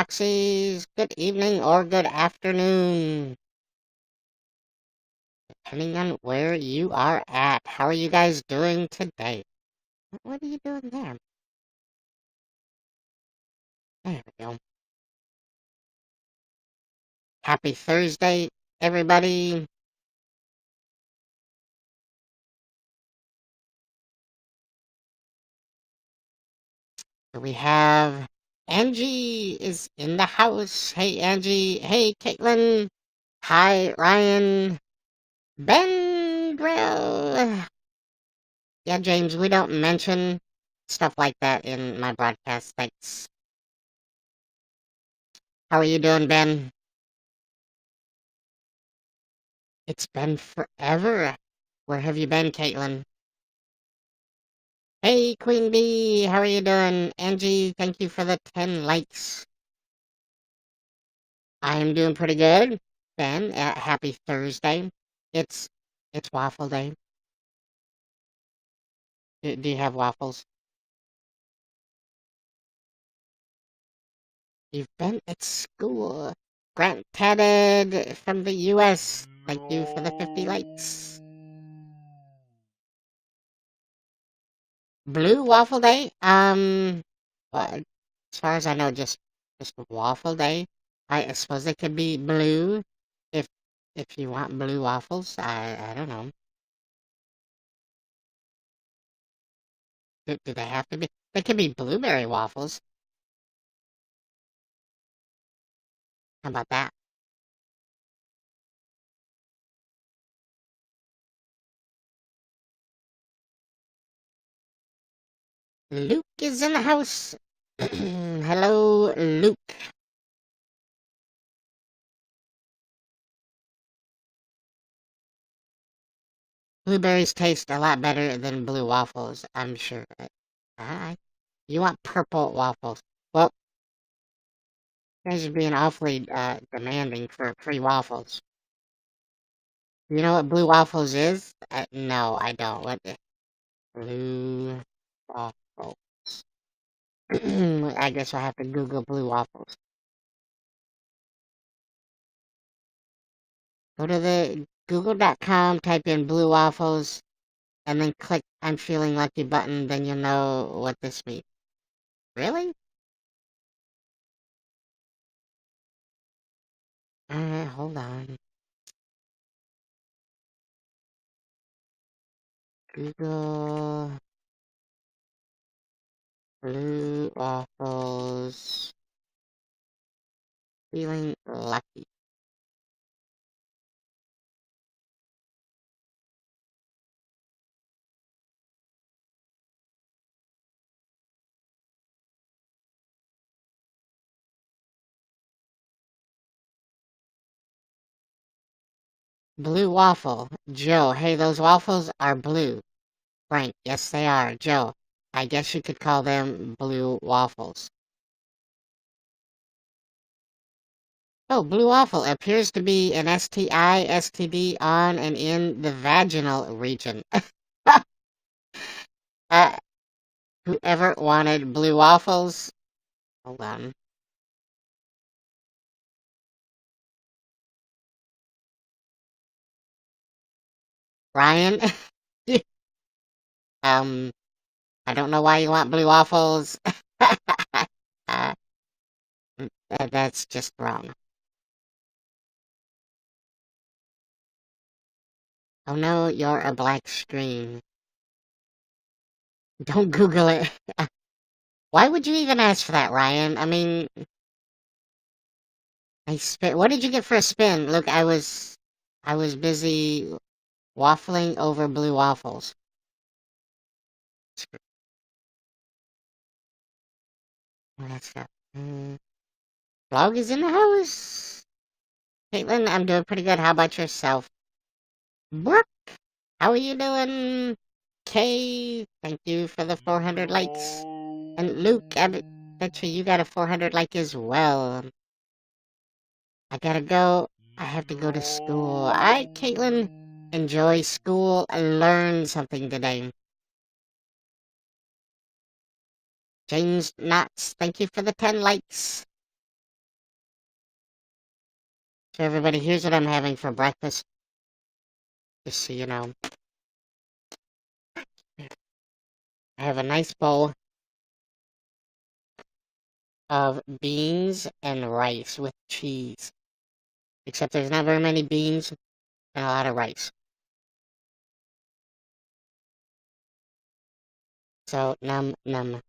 Foxies, good evening or good afternoon, depending on where you are at. How are you guys doing today? What are you doing there? There we go. Happy Thursday, everybody. We have Angie is in the house. Hey, Angie. Hey, Caitlin. Hi, Ryan. Ben Grill. Yeah, James, we don't mention stuff like that in my broadcast. Thanks. How are you doing, Ben? It's been forever. Where have you been, Caitlin? Hey, Queen Bee, how are you doing? Angie, thank you for the 10 likes. I'm doing pretty good. Ben, happy Thursday. It's it's waffle day. Do you have waffles? You've been at school. Grant Tatted from the US. Thank you for the 50 likes. Blue Waffle Day? Well, as far as I know, just Waffle Day. I suppose they could be blue if if you want blue waffles. I don't know. Do they have to be? They could be blueberry waffles. How about that? Luke is in the house. Hello, Luke. Blueberries taste a lot better than blue waffles, I'm sure. Uh, you want purple waffles. Well, you guys are being awfully demanding for free waffles. You know what blue waffles is? No, I don't. What the blue waffles? I guess I have to Google blue waffles. Go to the google.com, type in blue waffles, and then click I'm feeling lucky button, then you'll know what this means. Really? Hold on. Google blue waffles feeling lucky. Blue waffle. Joe, hey, those waffles are blue. Frank, yes they are. Joe, I guess you could call them blue waffles. Oh, blue waffle appears to be an STI, STD on and in the vaginal region. uh, whoever wanted blue waffles? Hold on. Ryan? um, I don't know why you want blue waffles. uh, that's just wrong. Oh no, you're a black screen. Don't Google it. Why would you even ask for that, Ryan? I mean, I spit. What did you get for a spin? Look, I was busy waffling over blue waffles. That's not. Vlog is in the house. Caitlin, I'm doing pretty good. How about yourself? Brooke, how are you doing? Kay, thank you for the 400 likes. And Luke, bet you got a 400 like as well. I gotta go. I have to go to school. Alright, Caitlin, enjoy school and learn something today. James Knotts, thank you for the 10 likes. So everybody, here's what I'm having for breakfast. Just so you know. I have a nice bowl of beans and rice with cheese. Except there's not very many beans and a lot of rice. So, num num.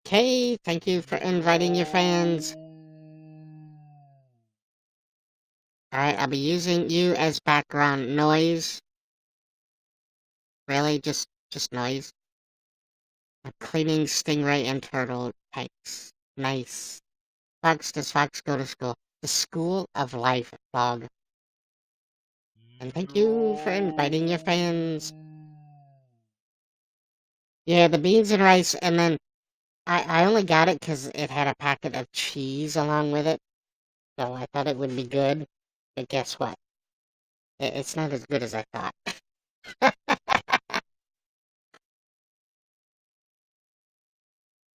Okay, thank you for inviting your fans. Alright, I'll be using you as background noise. Really? Just noise? I'm cleaning stingray and turtle tanks. Nice. Fox, does Fox go to school? The School of Life vlog. And thank you for inviting your fans. Yeah, the beans and rice, and then I only got it because it had a packet of cheese along with it. So I thought it would be good. But guess what? It's not as good as I thought.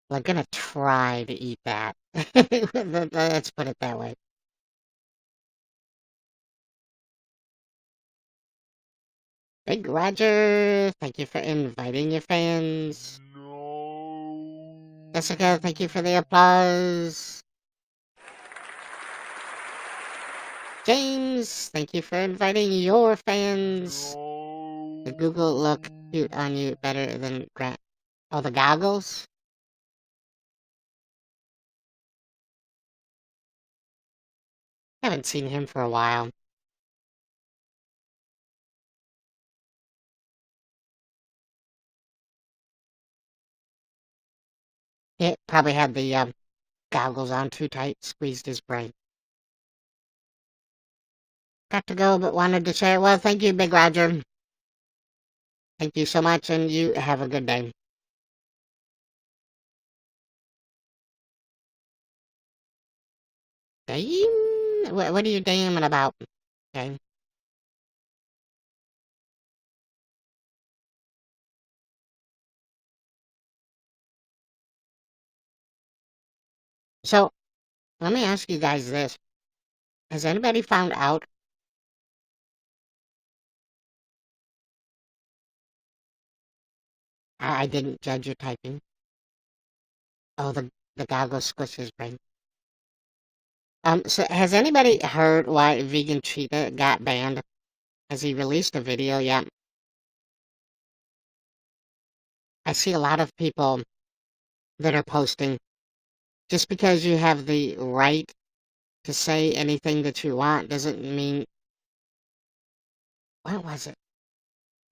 I'm gonna try to eat that. Let's put it that way. Big Roger, thank you for inviting your fans. No. Jessica, thank you for the applause. James, thank you for inviting your fans. No. The Google look cute on you better than Grant. Oh, the goggles? Haven't seen him for a while. He probably had the goggles on too tight, squeezed his brain. Got to go, but wanted to share. Well, thank you, Big Roger. Thank you so much, and you have a good day. Damn? What are you damning about? Okay. So, let me ask you guys this. Has anybody found out? I didn't judge your typing. Oh, the goggles squish his brain. So has anybody heard why Vegan Cheetah got banned? Has he released a video yet? I see a lot of people that are posting, just because you have the right to say anything that you want doesn't mean, what was it?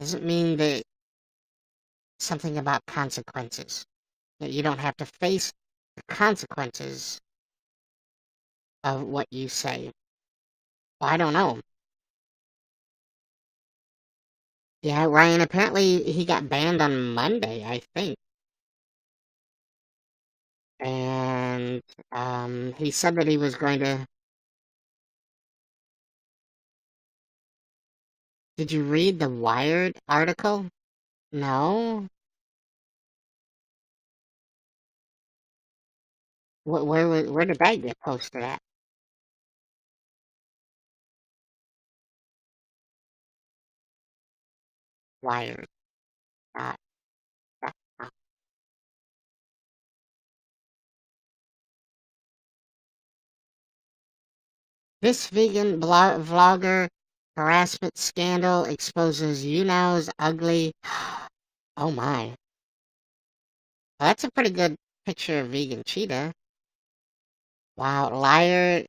Doesn't mean that something about consequences. That you don't have to face the consequences of what you say. Well, I don't know. Yeah, Ryan, apparently he got banned on Monday, I think. And he said that he was going to. Did you read the Wired article? No? Where did that get posted at? Wired. Dot, com. This vegan vlogger harassment scandal exposes YouNow's ugly. Oh my. Well, that's a pretty good picture of vegan cheetah. Wow, liar.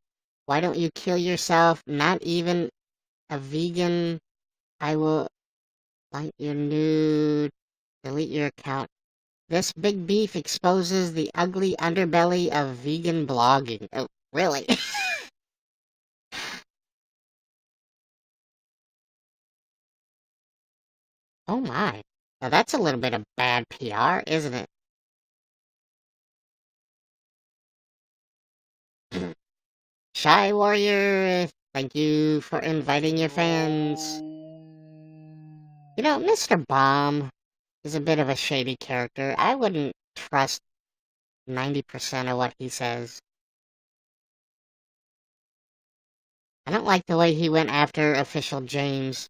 Why don't you kill yourself? Not even a vegan. I will like your nude. Delete your account. This big beef exposes the ugly underbelly of vegan blogging. Oh, really? Oh my. Now that's a little bit of bad PR, isn't it? Shy Warrior, thank you for inviting your fans. You know, Mr. Bomb is a bit of a shady character. I wouldn't trust 90% of what he says. I don't like the way he went after Official James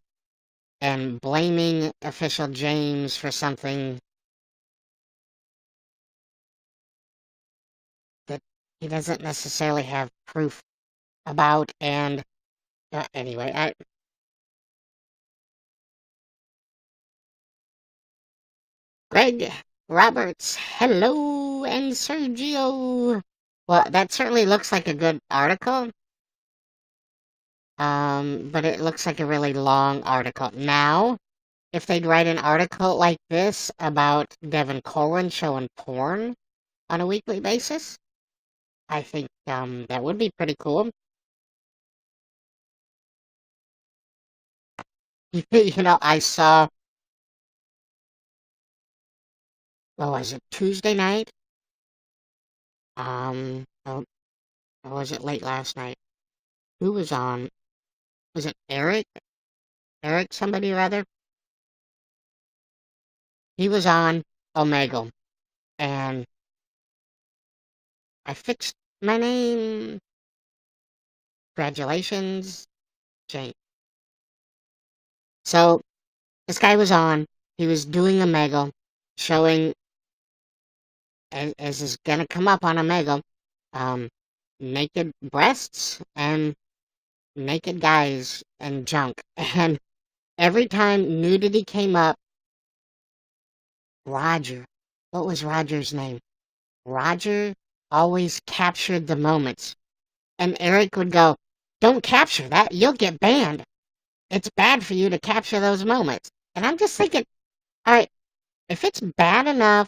and blaming Official James for something that he doesn't necessarily have proof about. And anyway, Greg Roberts, hello, and Sergio. Well, that certainly looks like a good article. But it looks like a really long article. Now, if they'd write an article like this about Devin Corwin showing porn on a weekly basis, I think that would be pretty cool. I saw, what was it, Tuesday night? Oh, or was it late last night? Who was on? Was it Eric? Eric somebody or other? He was on Omegle, and I fixed my name. Congratulations, Jane. So, this guy was on. He was doing Omegle, showing, as is gonna come up on Omegle, um, naked breasts and naked guys and junk. And every time nudity came up, Roger, what was Roger's name? Roger always captured the moments. And Eric would go, "Don't capture that, you'll get banned. It's bad for you to capture those moments." And I'm just thinking, alright, if it's bad enough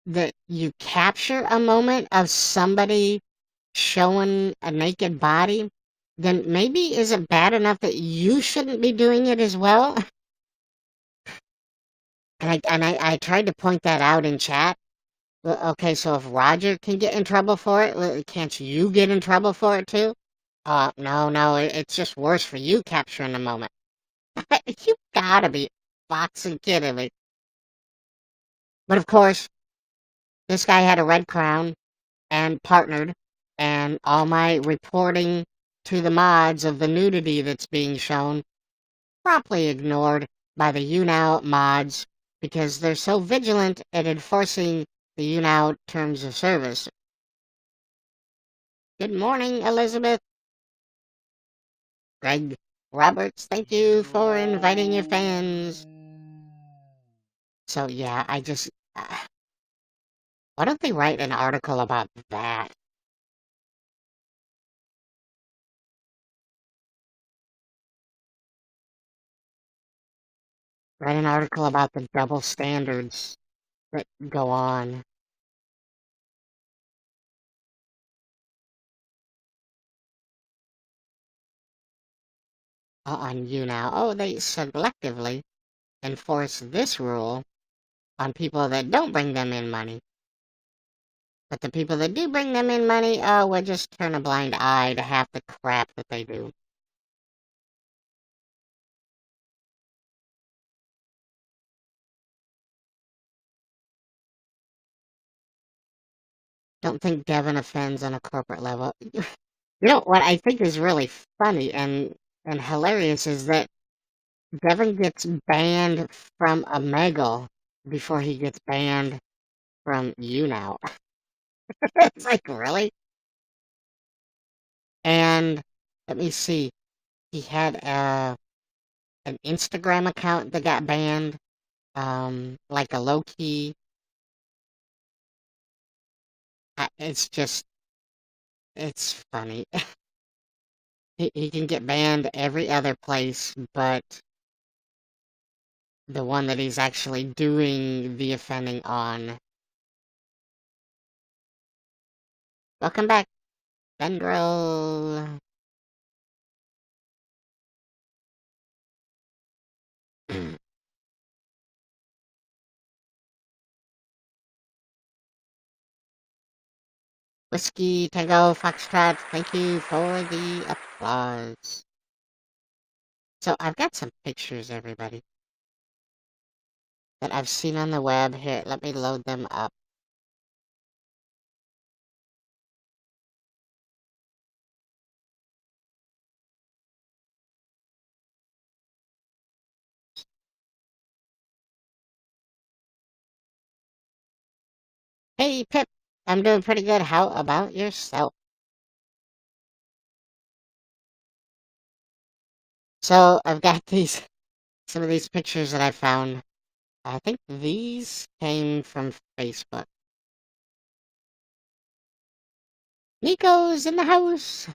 that you capture a moment of somebody showing a naked body, then maybe is it bad enough that you shouldn't be doing it as well? And I tried to point that out in chat. Well, okay, so if Roger can get in trouble for it, well, can't you get in trouble for it too? No, it's just worse for you capturing the moment. You gotta be boxing kidding me. But of course, this guy had a red crown and partnered, and all my reporting to the mods of the nudity that's being shown promptly ignored by the YouNow mods because they're so vigilant at enforcing the YouNow terms of service. Good morning, Elizabeth. Greg Roberts, thank you for inviting your fans. So yeah, why don't they write an article about that? Write an article about the double standards that go on YouNow. Oh, they selectively enforce this rule on people that don't bring them in money. But the people that do bring them in money, oh, will just turn a blind eye to half the crap that they do. Don't think Devin offends on a corporate level. What I think is really funny and hilarious is that Devin gets banned from Omegle before he gets banned from YouNow. It's like, really? And let me see. He had an Instagram account that got banned, like a low key. It's just, it's funny. He can get banned every other place, but the one that he's actually doing the offending on. Welcome back, Bengril. Whiskey Tango Foxtrot, thank you for the applause. So I've got some pictures, everybody, that I've seen on the web. Here, let me load them up. Hey, Pip. I'm doing pretty good. How about yourself? So, I've got some of these pictures that I found. I think these came from Facebook. Nico's in the house.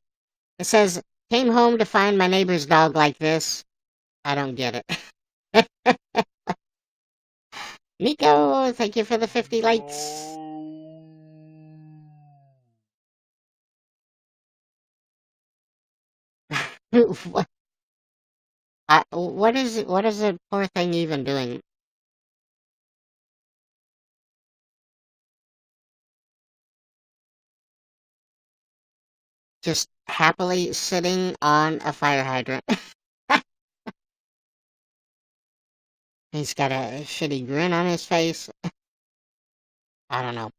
It says, came home to find my neighbor's dog like this. I don't get it. Nico, thank you for the 50 likes. What, what is it? What is the poor thing even doing? Just happily sitting on a fire hydrant. He's got a shitty grin on his face. I don't know.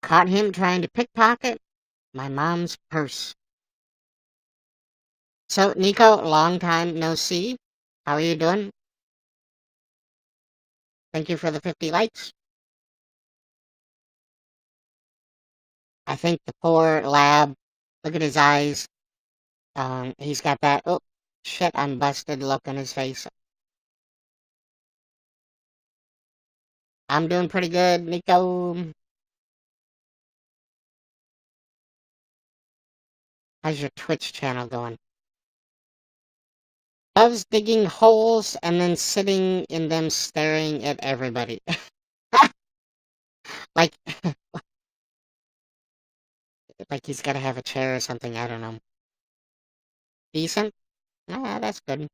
Caught him trying to pickpocket my mom's purse. So, Nico, long time no see. How are you doing? Thank you for the 50 likes. I think the poor lab, look at his eyes. He's got that, oh, shit, I'm busted look on his face. I'm doing pretty good, Nico. How's your Twitch channel going? Loves digging holes and then sitting in them staring at everybody. like, like he's gotta have a chair or something, I don't know. Decent? Ah, that's good.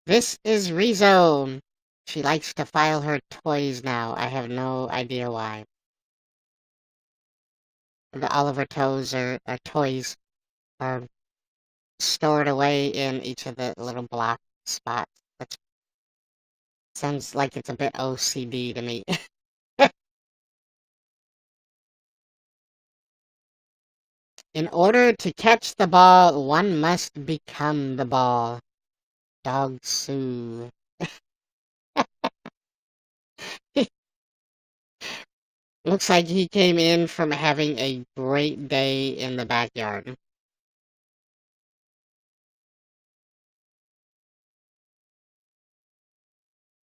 This is Rizzo. She likes to file her toys now. I have no idea why. All of her toys are stored away in each of the little block spots. That sounds like it's a bit OCD to me. In order to catch the ball, one must become the ball. Dog Sue. Looks like he came in from having a great day in the backyard.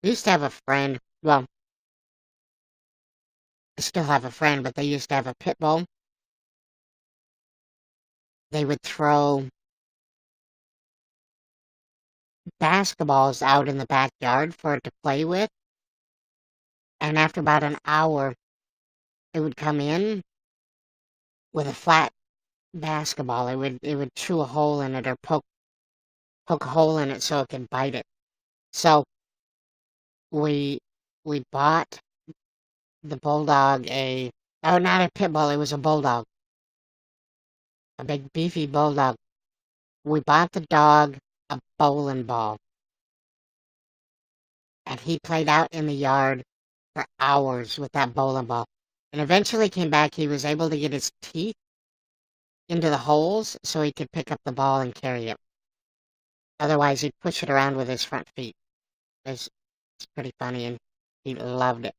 I used to have a friend. Well, I still have a friend, but they used to have a pit bull. They would throw basketballs out in the backyard for it to play with, and after about an hour, it would come in with a flat basketball. It would chew a hole in it or poke a hole in it so it could bite it. So we we bought the bulldog a oh, not a pit bull, it was a bulldog, a big beefy bulldog. We bought the dog a bowling ball, and he played out in the yard for hours with that bowling ball. And eventually came back. He was able to get his teeth into the holes so he could pick up the ball and carry it. Otherwise, he'd push it around with his front feet. It's pretty funny, and he loved it.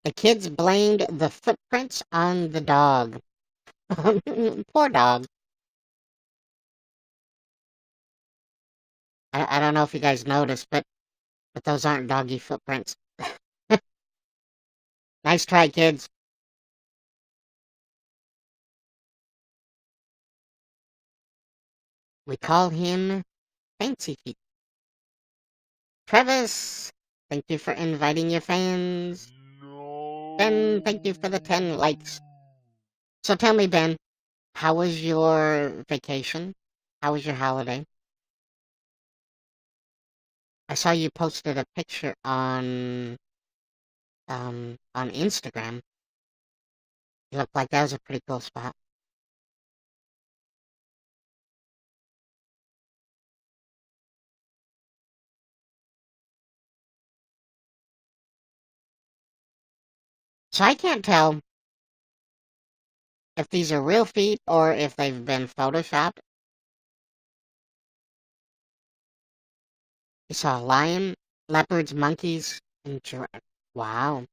The kids blamed the footprints on the dog. Poor dog. I don't know if you guys noticed, but those aren't doggy footprints. Nice try, kids. We call him Fancy Feet. Travis, thank you for inviting your fans. Ben, thank you for the 10 likes. So tell me, Ben, how was your vacation? How was your holiday? I saw you posted a picture on Instagram. It looked like that was a pretty cool spot. So I can't tell if these are real feet or if they've been photoshopped. You saw a lion, leopards, monkeys, and giraffe. Wow.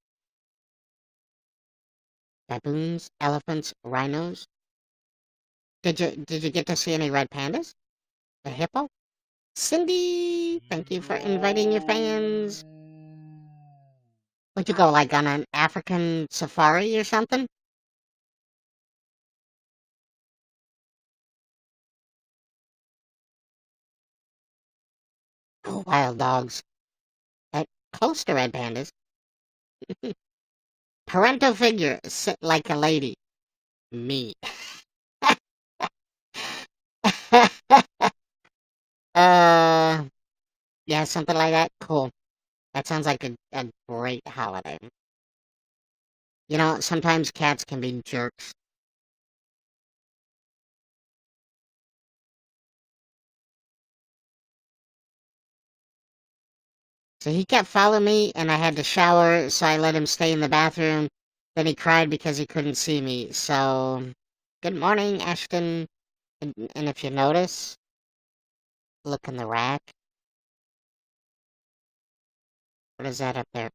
Baboons, elephants, rhinos. Did you get to see any red pandas? A hippo? Cindy, thank you for inviting your fans. Would you go like on an African safari or something? Oh, wild dogs. Close to red pandas. Parental figure, sit like a lady. Me. uh, yeah, something like that. Cool. That sounds like a great holiday. You know, sometimes cats can be jerks. So he kept following me, and I had to shower, so I let him stay in the bathroom. Then he cried because he couldn't see me. So, good morning, Ashton. And if you notice, look in the rack. What is that up there?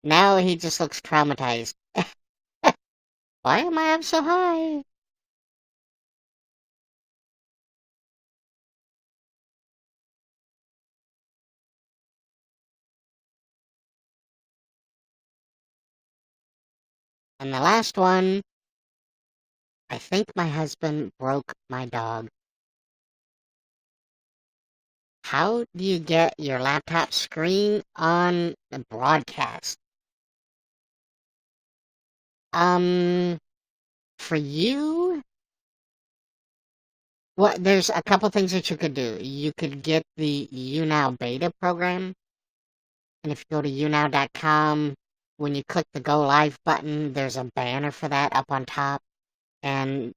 Now he just looks traumatized. Why am I up so high? And the last one, I think my husband broke my dog. How do you get your laptop screen on the broadcast? Um, for you, well, there's a couple things that you could do. You could get the YouNow beta program, and if you go to YouNow.com, when you click the Go Live button, there's a banner for that up on top, and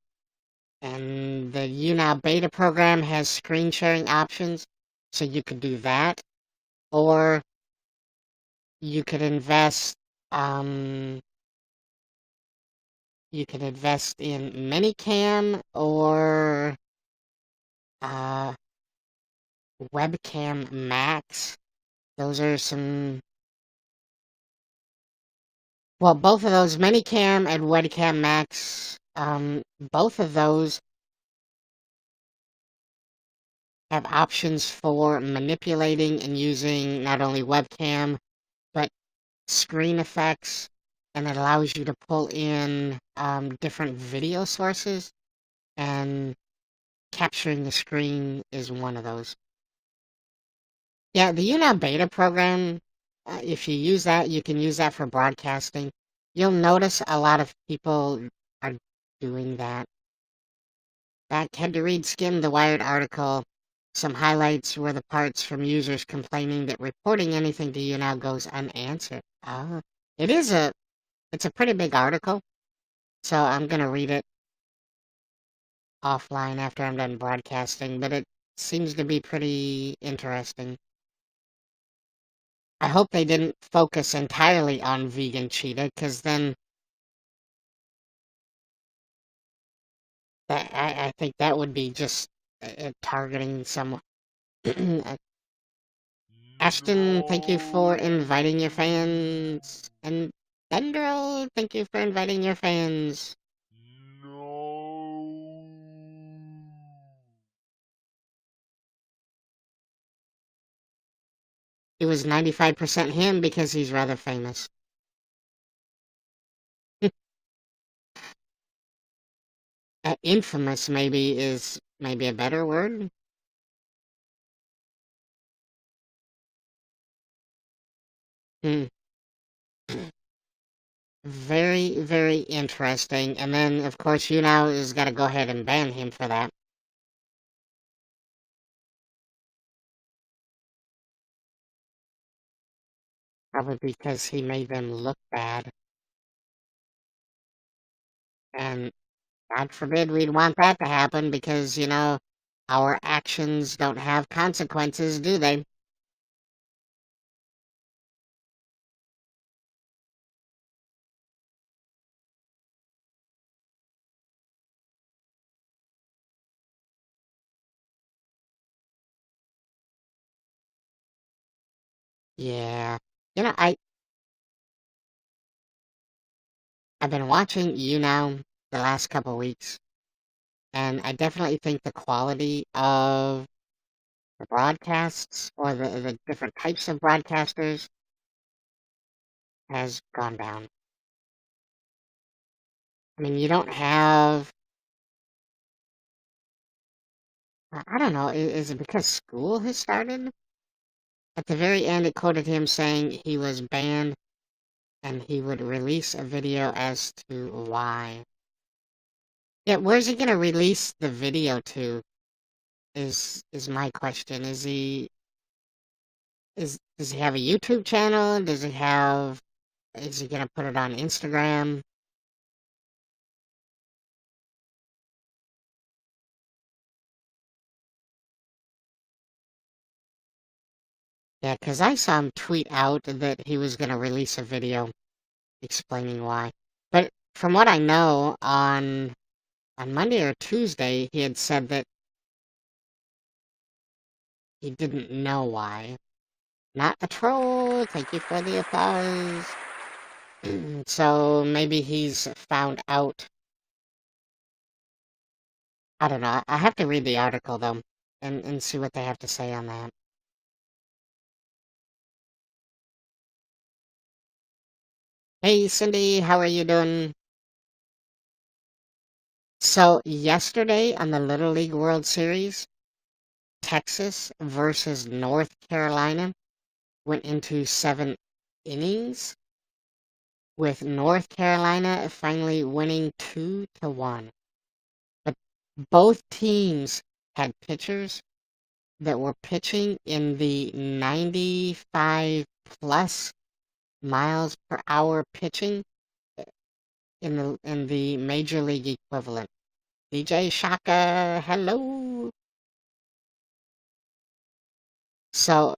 and the YouNow beta program has screen sharing options, so you could do that, or you could invest, um, you could invest in Minicam or uh, Webcam Max. Those are some. Well, both of those, Minicam and Webcam Max, both of those have options for manipulating and using not only webcam, but screen effects, and it allows you to pull in different video sources, and capturing the screen is one of those. Yeah, the YouNow beta program, if you use that, you can use that for broadcasting. You'll notice a lot of people are doing that. Back had to read Skim the Wired article. Some highlights were the parts from users complaining that reporting anything to YouNow goes unanswered. It is it's a pretty big article, so I'm gonna read it offline after I'm done broadcasting, but it seems to be pretty interesting. I hope they didn't focus entirely on vegan cheetah, because then I think that would be just targeting someone. Ashton, thank you for inviting your fans. And Dendro, thank you for inviting your fans. No. It was 95% him because he's rather famous. Infamous maybe is maybe a better word. Hmm. Very, very interesting. And then, of course, you now is got to go ahead and ban him for that. Probably because he made them look bad. And God forbid we'd want that to happen because, our actions don't have consequences, do they? Yeah. You know, I've been watching YouNow the last couple weeks, and I definitely think the quality of the broadcasts or the different types of broadcasters has gone down. I mean, you don't have, I don't know, is it because school has started? At the very end, it quoted him saying he was banned and he would release a video as to why. Yeah, where's he gonna release the video to? Is my question. Does he have a YouTube channel? Is he gonna put it on Instagram? Yeah, 'cause I saw him tweet out that he was gonna release a video explaining why. But from what I know, on Monday or Tuesday, he had said that he didn't know why. Not a troll. Thank you for the applause. So maybe he's found out. I don't know. I have to read the article though, and see what they have to say on that. Hey Cindy, how are you doing? So yesterday on the Little League World Series, Texas versus North Carolina went into 7 innings, with North Carolina finally winning 2-1. But both teams had pitchers that were pitching in the 95 plus miles per hour pitching in the major league equivalent. DJ Shaka, hello. So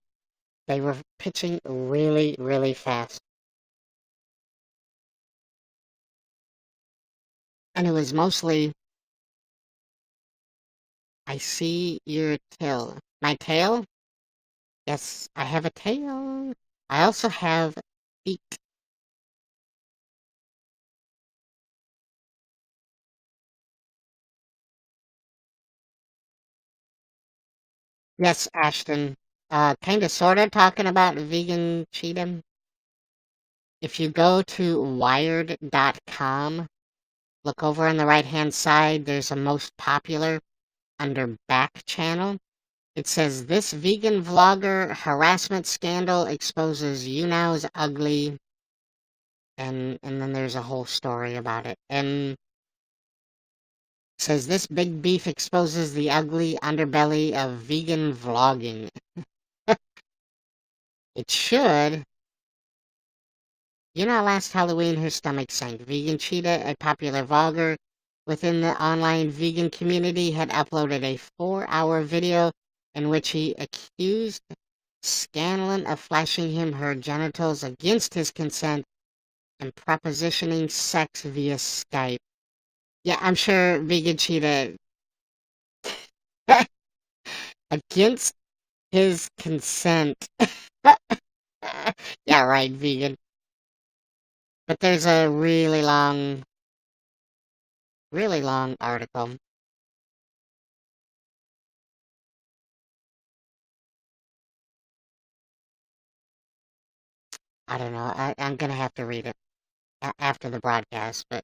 they were pitching really, really fast. And it was mostly, I see your tail. My tail? Yes, I have a tail. I also have feet. Yes, Ashton. Kinda sorta talking about vegan cheating. If you go to wired.com, look over on the right hand side, there's a most popular under back channel. It says this vegan vlogger harassment scandal exposes YouNow's ugly, and then there's a whole story about it. And it says this big beef exposes the ugly underbelly of vegan vlogging. It should. Last Halloween her stomach sank. Vegan Cheetah, a popular vlogger within the online vegan community, had uploaded a 4-hour video in which he accused Scanlon of flashing him her genitals against his consent and propositioning sex via Skype. Yeah, I'm sure Vegan Cheetah against his consent. Yeah, right, vegan. But there's a really long article. I don't know. I'm gonna have to read it after the broadcast. But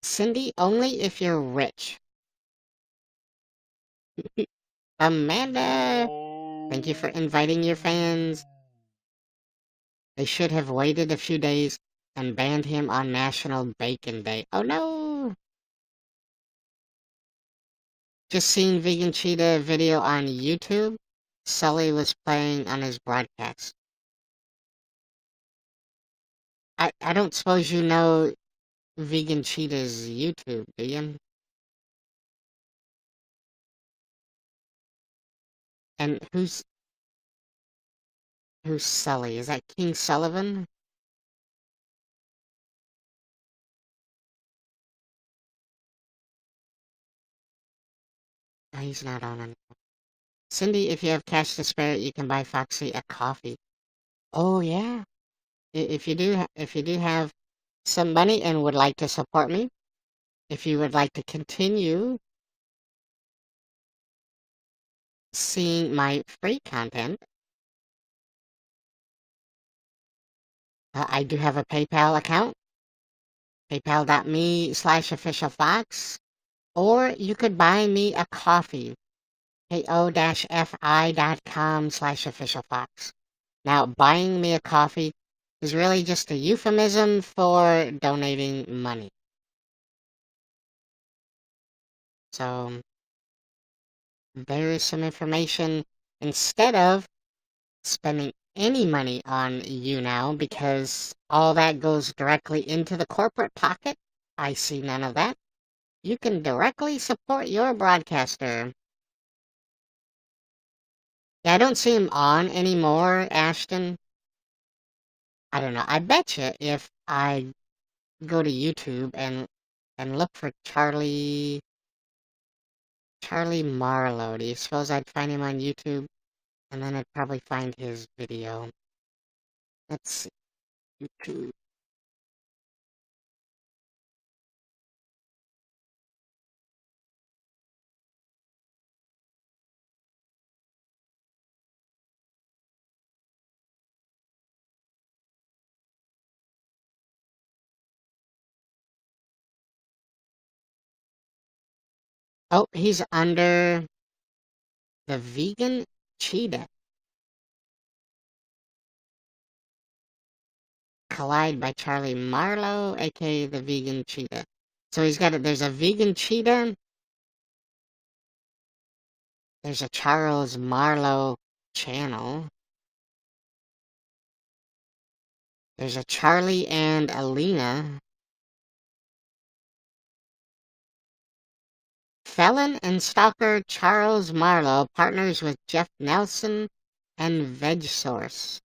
Cindy, only if you're rich. Amanda, thank you for inviting your fans. They should have waited a few days and banned him on National Bacon Day. Oh no! Just seen Vegan Cheetah video on YouTube. Sully was playing on his broadcast. I don't suppose you know Vegan Cheetah's YouTube, do you? And who's Sully? Is that King Sullivan? No, he's not on it. Cindy, if you have cash to spare, you can buy Foxy a coffee. Oh yeah. If you do have some money and would like to support me, if you would like to continue seeing my free content, I do have a PayPal account, paypal.me/official.fox, or you could buy me a coffee, ko-fi.com/official.fox. Now, buying me a coffee is really just a euphemism for donating money. So, there is some information instead of spending any money on YouNow because all that goes directly into the corporate pocket. I see none of that. You can directly support your broadcaster. Yeah, I don't see him on anymore, Ashton. I don't know. I bet you if I go to YouTube and look for Charlie Marlowe, do you suppose I'd find him on YouTube? And then I'd probably find his video. Let's see. YouTube. Oh, he's under the vegan cheetah. Collide by Charlie Marlowe, aka the vegan cheetah. So there's a vegan cheetah, there's a Charles Marlowe channel, there's a Charlie and Alina. Felon and stalker Charles Marlowe partners with Jeff Nelson and VegSource.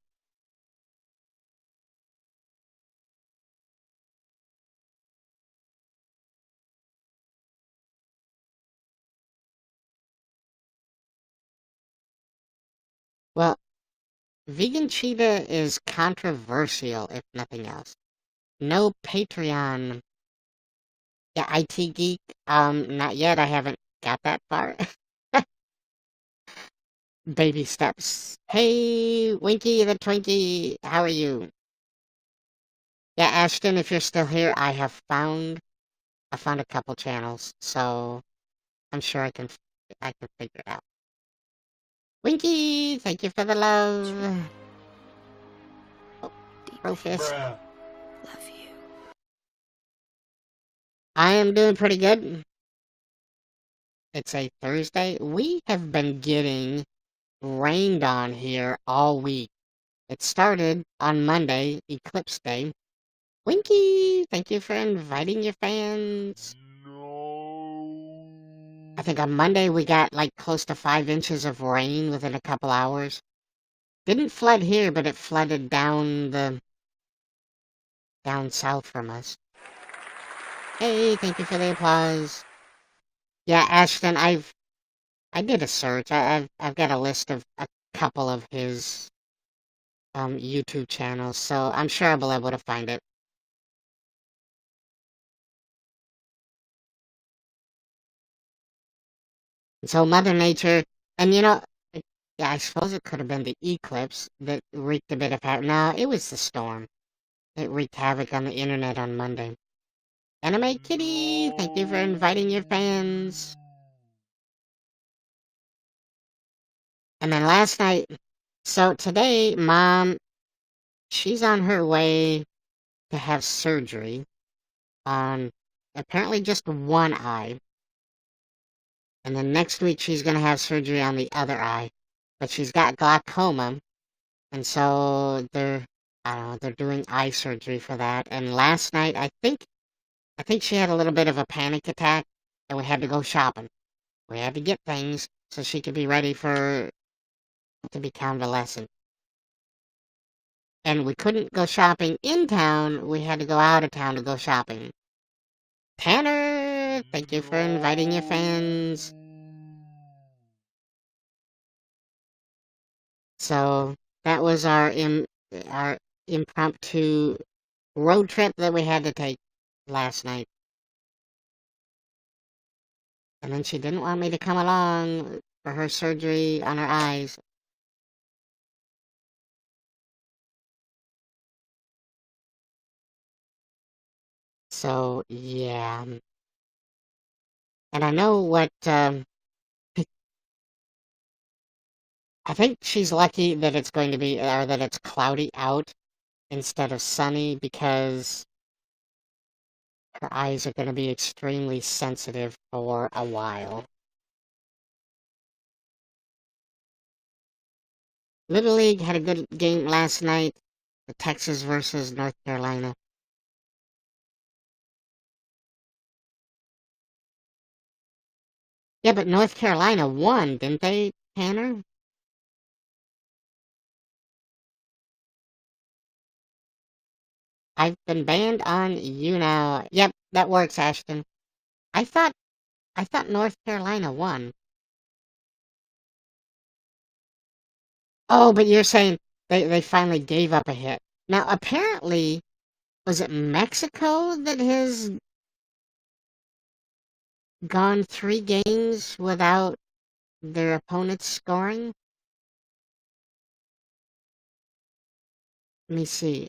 Well, vegan cheetah is controversial, if nothing else. No Patreon. Yeah, IT Geek. Not yet. I haven't got that far. Baby steps. Hey, Winky the Twinkie, how are you? Yeah, Ashton, if you're still here, I found a couple channels, so I'm sure I can figure it out. Winky, thank you for the love. Oh, Profist. Bruh. Love you. I am doing pretty good. It's a Thursday. We have been getting rained on here all week. It started on Monday, Eclipse Day. Winky, thank you for inviting your fans. No. I think on Monday we got like close to 5 inches of rain within a couple hours. Didn't flood here, but it flooded down south from us. Hey, thank you for the applause. Yeah, Ashton, I did a search. I've got a list of a couple of his YouTube channels, so I'm sure I'll be able to find it. So Mother Nature, and yeah, I suppose it could have been the eclipse that wreaked a bit of havoc. No, it was the storm. It wreaked havoc on the internet on Monday. Anime Kitty, thank you for inviting your fans. And then last night, so today, Mom, she's on her way to have surgery on apparently just one eye. And then next week, she's going to have surgery on the other eye. But she's got glaucoma, and so I don't know, they're doing eye surgery for that. And last night, I think she had a little bit of a panic attack, and we had to go shopping. We had to get things so she could be ready to be convalescent. And we couldn't go shopping in town, we had to go out of town to go shopping. Tanner, thank you for inviting your fans. So that was our impromptu road trip that we had to take last night. And then she didn't want me to come along for her surgery on her eyes. So yeah. And I know what I think she's lucky that it's going to be, or that it's cloudy out instead of sunny, because her eyes are going to be extremely sensitive for a while. Little League had a good game last night. The Texas versus North Carolina. Yeah, but North Carolina won, didn't they, Tanner? I've been banned on YouNow. Yep, that works, Ashton. I thought I thought North Carolina won. Oh, but you're saying they finally gave up a hit. Now, apparently, was it Mexico that has gone 3 games without their opponents scoring? Let me see.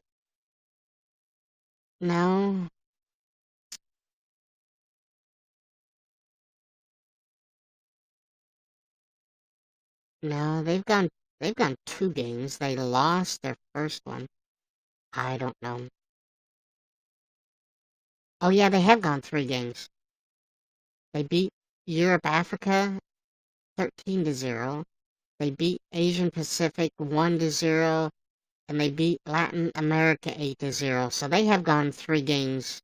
No, no, they've gone 2 games. They lost their first one. I don't know. Oh yeah, they have gone 3 games. They beat Europe Africa 13-0. They beat Asian Pacific 1-0, and they beat Latin America 8-0. So they have gone 3 games.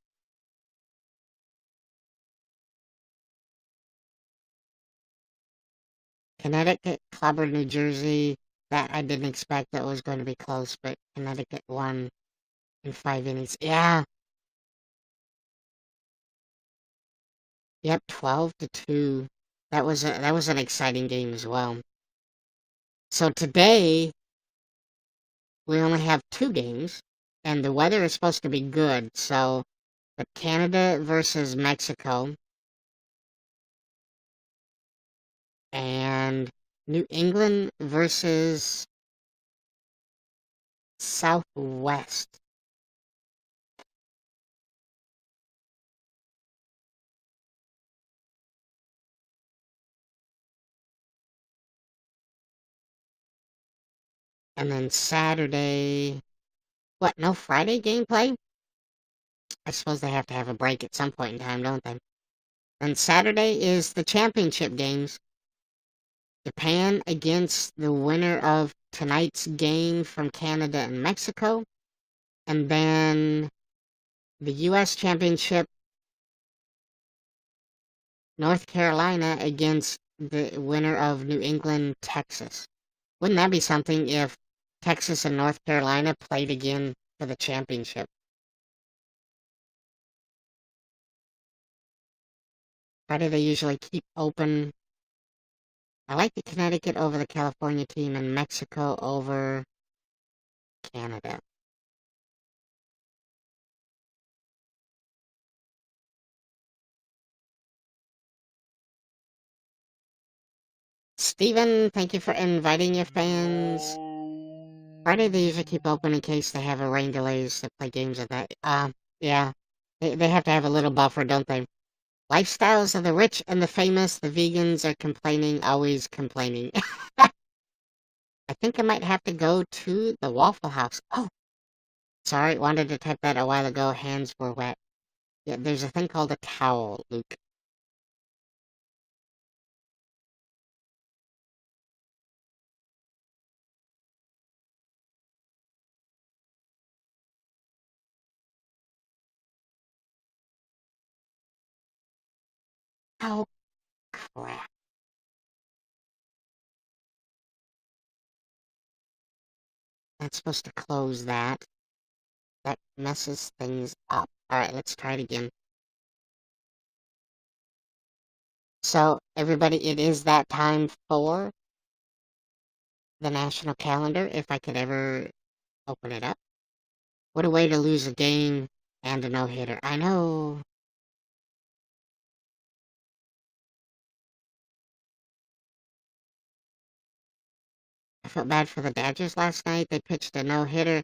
Connecticut clobbered New Jersey. That I didn't expect that was going to be close, but Connecticut won in 5 innings. Yeah, yep, 12-2. That was an exciting game as well. So today we only have 2 games, and the weather is supposed to be good. So, but Canada versus Mexico and New England versus Southwest. And then Saturday, what, no Friday gameplay? I suppose they have to have a break at some point in time, don't they? Then Saturday is the championship games. Japan against the winner of tonight's game from Canada and Mexico. And then the U.S. Championship, North Carolina against the winner of New England, Texas. Wouldn't that be something if Texas and North Carolina played again for the championship? Why do they usually keep open? I like the Connecticut over the California team and Mexico over Canada. Steven, thank you for inviting your fans. Friday they usually keep open in case they have a rain delays to play games at that. Yeah. They have to have a little buffer, don't they? Lifestyles of the rich and the famous, the vegans are complaining, always complaining. I think I might have to go to the Waffle House. Oh, sorry, wanted to type that a while ago. Hands were wet. Yeah, there's a thing called a towel, Luke. Oh, crap. That's supposed to close that. That messes things up. Alright, let's try it again. So, everybody, it is that time for the national calendar if I could ever open it up. What a way to lose a game and a no-hitter. I know. I felt bad for the Dodgers last night. They pitched a no-hitter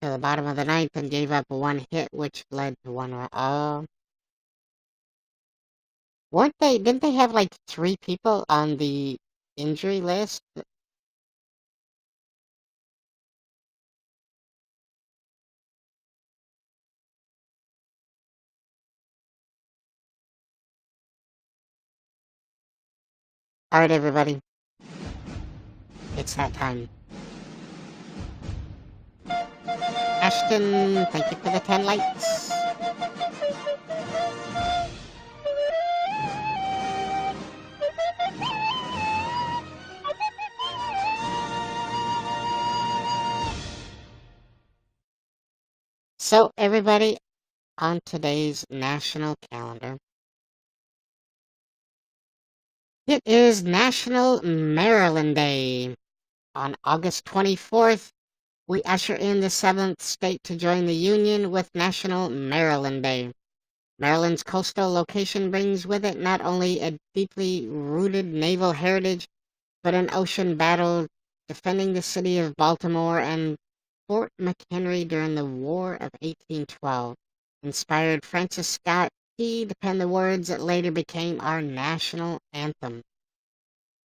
to the bottom of the ninth and gave up one hit, which led to one run. Oh, didn't they have like 3 people on the injury list? Alright, everybody. It's that time. Ashton, thank you for the 10 likes. So, everybody, on today's national calendar, it is National Maryland Day. On August 24th, we usher in the 7th state to join the Union with National Maryland Day. Maryland's coastal location brings with it not only a deeply rooted naval heritage, but an ocean battle defending the city of Baltimore and Fort McHenry during the War of 1812 inspired Francis Scott Key to pen the words that later became our national anthem.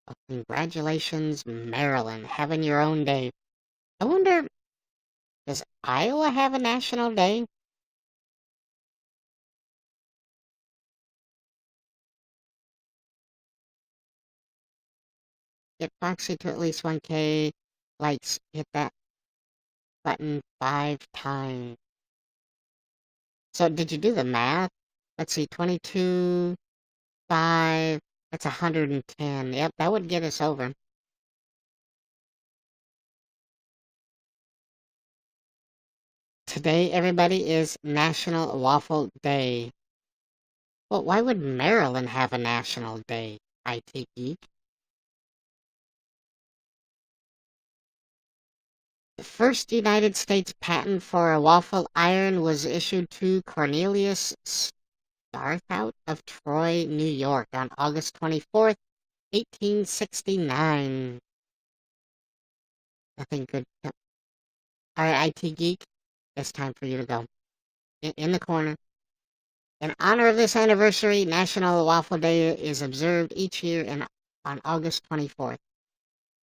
Well, congratulations, Maryland, having your own day. I wonder, does Iowa have a national day? Get Foxy to at least 1K likes. Hit that button 5 times. So did you do the math? Let's see, 22, 5, that's 110. Yep, that would get us over. Today, everybody, is National Waffle Day. Well, why would Maryland have a national day? IT geek. The first United States patent for a waffle iron was issued to Cornelius Starthout of Troy, New York on August 24th, 1869. Nothing good. Alright, IT geek, it's time for you to go. In the corner. In honor of this anniversary, National Waffle Day is observed each year on August 24th.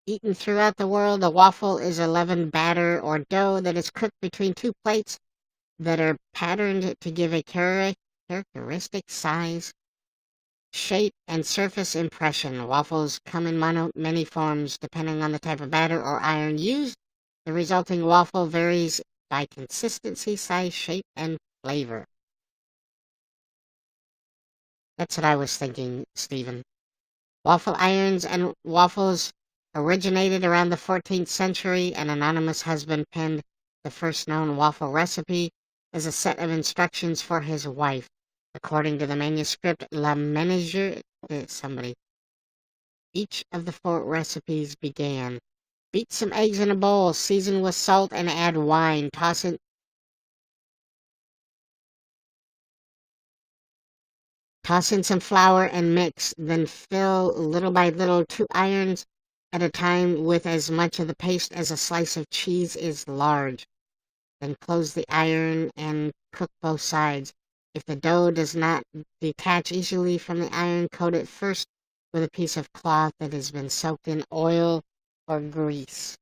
Eaten throughout the world, a waffle is a leavened batter or dough that is cooked between 2 plates that are patterned to give a characteristic size, shape, and surface impression. Waffles come in many forms depending on the type of batter or iron used. The resulting waffle varies by consistency, size, shape, and flavor. That's what I was thinking, Stephen. Waffle irons and waffles originated around the 14th century. An anonymous husband penned the first known waffle recipe as a set of instructions for his wife. According to the manuscript La Ménagère, each of the 4 recipes began: beat some eggs in a bowl, season with salt, and add wine. Toss in some flour and mix, then fill little by little 2 irons at a time with as much of the paste as a slice of cheese is large. Then close the iron and cook both sides. If the dough does not detach easily from the iron, coat it first with a piece of cloth that has been soaked in oil or grease.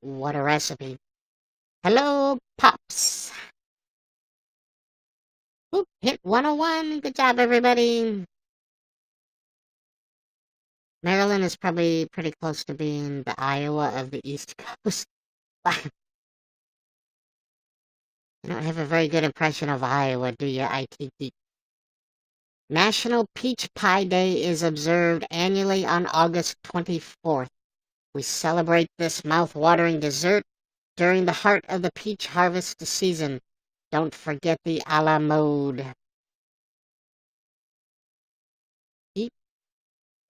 What a recipe. Hello, Pops. Oop, hit 101. Good job, everybody. Maryland is probably pretty close to being the Iowa of the East Coast. I don't have a very good impression of Iowa, do you, ITT? National Peach Pie Day is observed annually on August 24th. We celebrate this mouth-watering dessert during the heart of the peach harvest season. Don't forget the a la mode.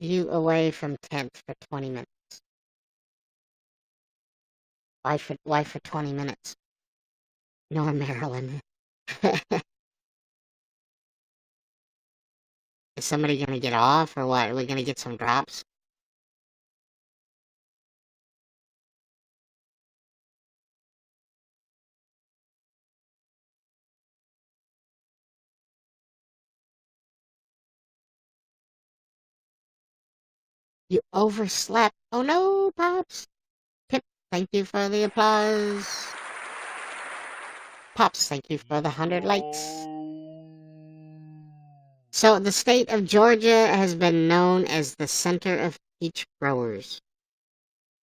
you away from 10th for 20 minutes? Why for 20 minutes? No, Maryland. Is somebody gonna get off or what? Are we gonna get some drops? You overslept. Oh no, Pops. Pip, thank you for the applause. Pops, thank you for the 100 likes. So, the state of Georgia has been known as the center of peach growers.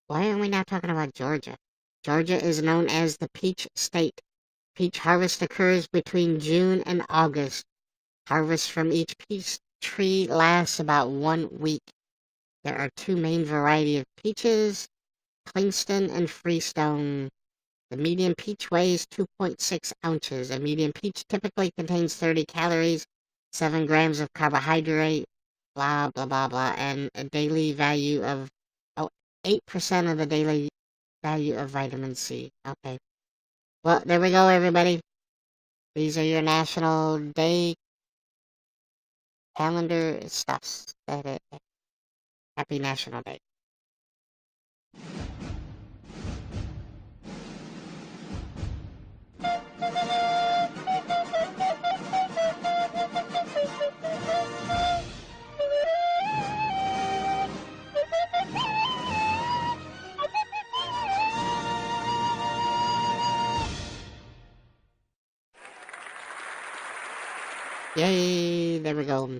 Why are we not talking about Georgia? Georgia is known as the peach state. Peach harvest occurs between June and August. Harvest from each peach tree lasts about 1 week. There are two main varieties of peaches, Clingston and Freestone. The medium peach weighs 2.6 ounces. A medium peach typically contains 30 calories, 7 grams of carbohydrate, blah, blah, blah, blah, and a daily value of 8% of the daily value of vitamin C. Okay. Well, there we go, everybody. These are your National Day calendar stuffs. Happy National Day. Yay, there we go.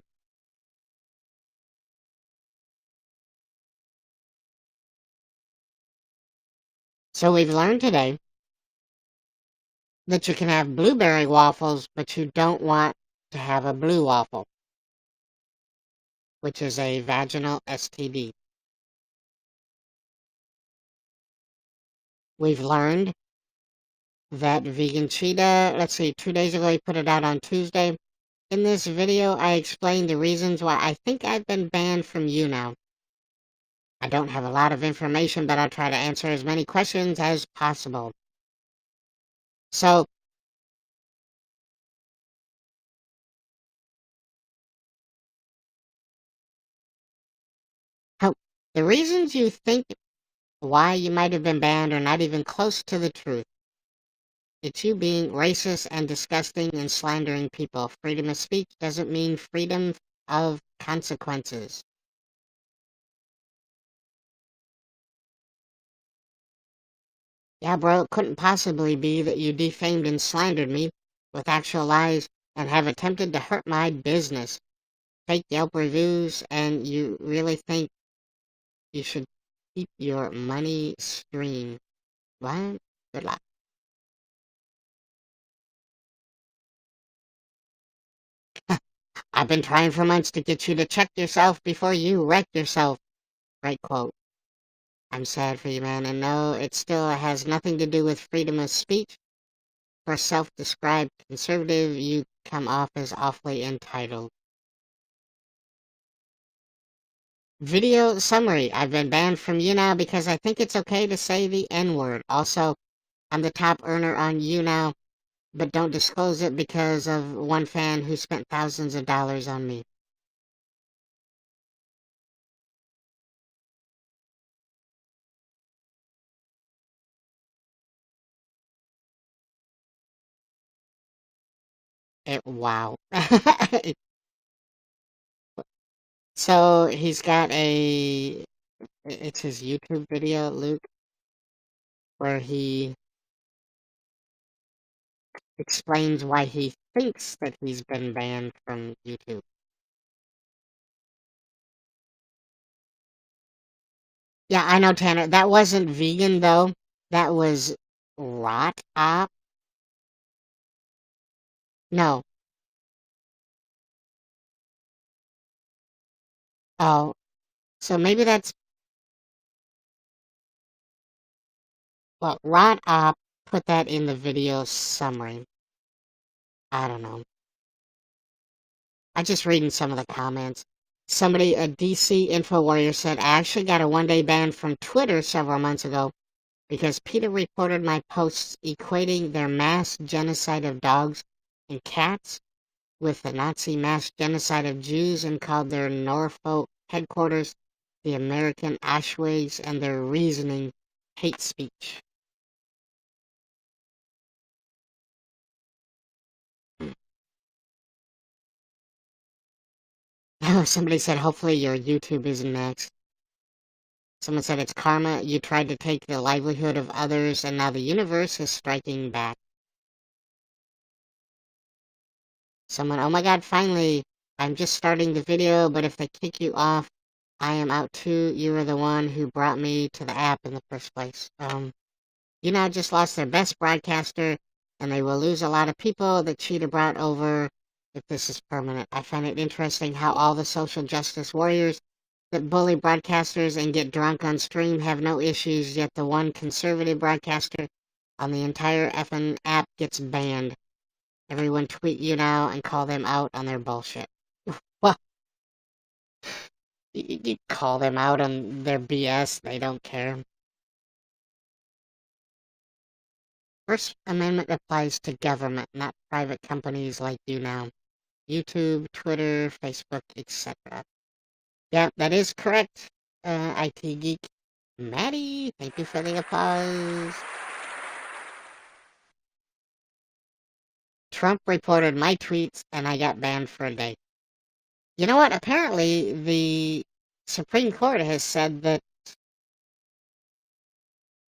So we've learned today that you can have blueberry waffles, but you don't want to have a blue waffle, which is a vaginal STD. We've learned that vegan cheetah, let's see, 2 days ago he put it out on Tuesday. In this video, I explained the reasons why I think I've been banned from YouNow. I don't have a lot of information, but I'll try to answer as many questions as possible. So, the reasons you think why you might have been banned are not even close to the truth. It's you being racist and disgusting and slandering people. Freedom of speech doesn't mean freedom of consequences. Yeah, bro, it couldn't possibly be that you defamed and slandered me with actual lies and have attempted to hurt my business. Fake Yelp reviews, and you really think you should keep your money stream. What? Good luck. I've been trying for months to get you to check yourself before you wreck yourself. Right quote. I'm sad for you, man, and no, it still has nothing to do with freedom of speech. For a self-described conservative, you come off as awfully entitled. Video summary. I've been banned from YouNow because I think it's okay to say the N-word. Also, I'm the top earner on YouNow, but don't disclose it because of one fan who spent thousands of dollars on me. Wow. So he's got it's his YouTube video, Luke, where he explains why he thinks that he's been banned from YouTube. Yeah, I know, Tanner. That wasn't vegan, though. That was rot op. No. Oh, so maybe that's, well, rot op put that in the video summary. I don't know. I just reading some of the comments. Somebody, a DC info warrior, said, I actually got a 1-day ban from Twitter several months ago because PETA reported my posts equating their mass genocide of dogs and cats with the Nazi mass genocide of Jews and called their Norfolk headquarters the American Auschwitz and their reasoning hate speech. Oh, somebody said, hopefully your YouTube is next. Someone said, it's karma. You tried to take the livelihood of others, and now the universe is striking back. Someone, oh my god, finally. I'm just starting the video, but if they kick you off, I am out too. You were the one who brought me to the app in the first place. YouNow just lost their best broadcaster, and they will lose a lot of people that Cheetah brought over if this is permanent. I find it interesting how all the social justice warriors that bully broadcasters and get drunk on stream have no issues, yet the one conservative broadcaster on the entire effing app gets banned. Everyone tweet YouNow and call them out on their bullshit. Well, you call them out on their BS, they don't care. First Amendment applies to government, not private companies like YouNow. YouTube, Twitter, Facebook, etc. Yeah, that is correct, IT Geek. Maddie, thank you for the applause. Trump reported my tweets and I got banned for a day. You know what? Apparently, the Supreme Court has said that,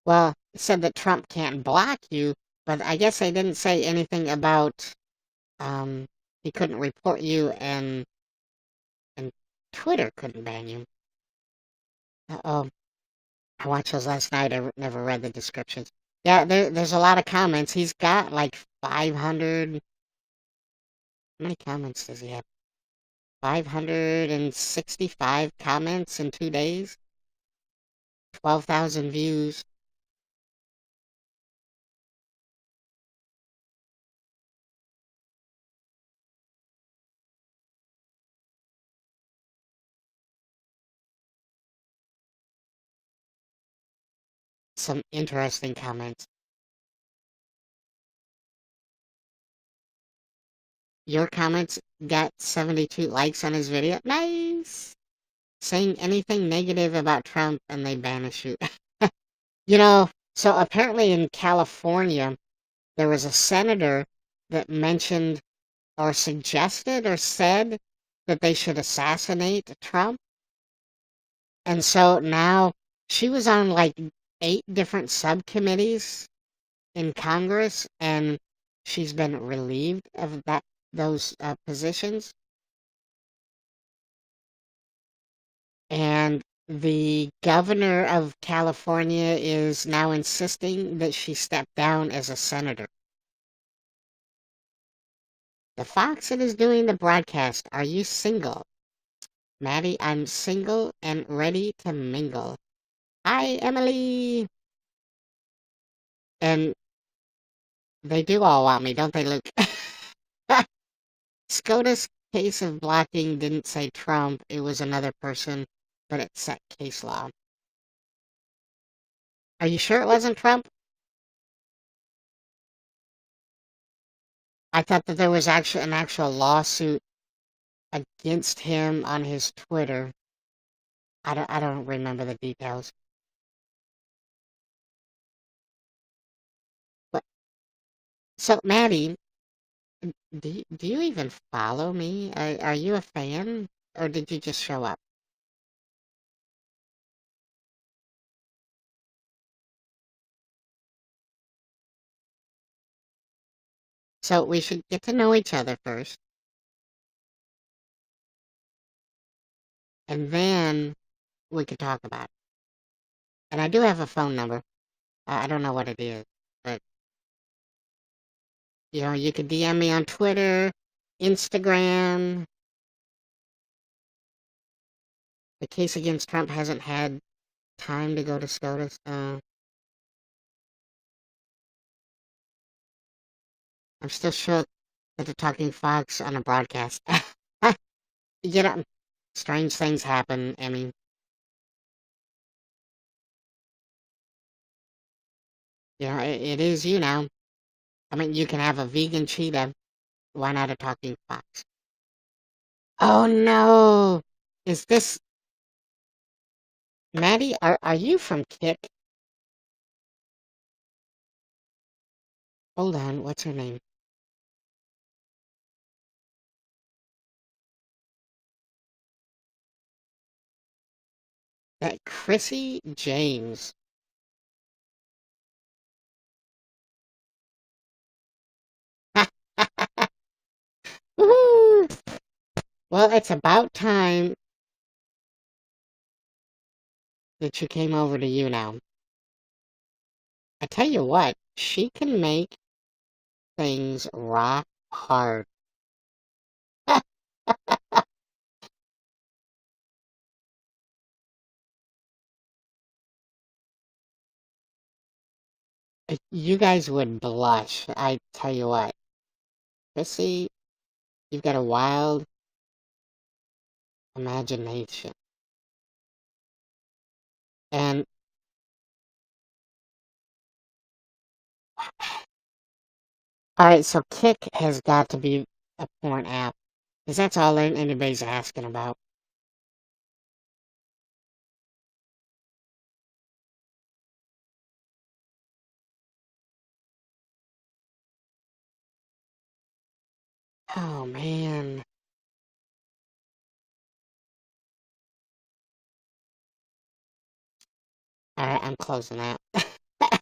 well, said that Trump can't block you, but I guess they didn't say anything about, he couldn't report you and Twitter couldn't ban you. Uh-oh. I watched those last night. I never read the descriptions. Yeah, there's a lot of comments. He's got like 500. How many comments does he have? 565 comments in 2 days. 12,000 views. Some interesting comments. Your comments got 72 likes on his video. Nice! Saying anything negative about Trump and they banish you. You know, so apparently in California, there was a senator that mentioned or suggested or said that they should assassinate Trump. And so now she was on like 8 different subcommittees in Congress and she's been relieved of those positions. And the governor of California is now insisting that she step down as a senator. The Fox that is doing the broadcast, are you single? Maddie, I'm single and ready to mingle. Hi, Emily! And they do all want me, don't they, Luke? SCOTUS case of blocking didn't say Trump, it was another person, but it set case law. Are you sure it wasn't Trump? I thought that there was actually an actual lawsuit against him on his Twitter. I don't remember the details. But so Maddie, do you even follow me? Are you a fan? Or did you just show up? So we should get to know each other first. And then we could talk about it. And I do have a phone number. I don't know what it is. But, you could DM me on Twitter, Instagram. The case against Trump hasn't had time to go to SCOTUS. I'm still shook that the Talking Fox on a broadcast. You know, strange things happen. I mean, it is you know. I mean, you can have a vegan cheetah. Why not a talking fox? Oh no! Is this Maddie? Are you from Kick? Hold on, what's her name? That Chrissy James. Woohoo! Well, it's about time that you came over to YouNow. I tell you what, she can make things rock hard. You guys would blush, I tell you what. Chrissy, you've got a wild imagination. And, alright, so Kick has got to be a porn app. Because that's all anybody's asking about. Oh, man. Alright, I'm closing that.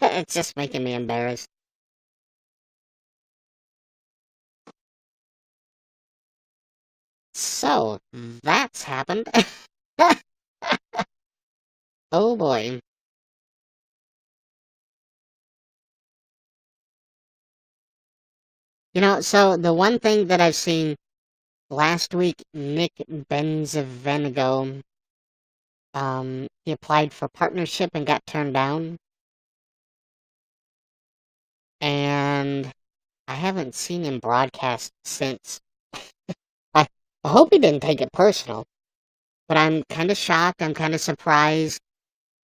It's just making me embarrassed. So, that's happened. Oh boy. So the one thing that I've seen last week, Nick Benzavenego, he applied for partnership and got turned down. And I haven't seen him broadcast since. I, I hope he didn't take it personal, but I'm kind of shocked. I'm kind of surprised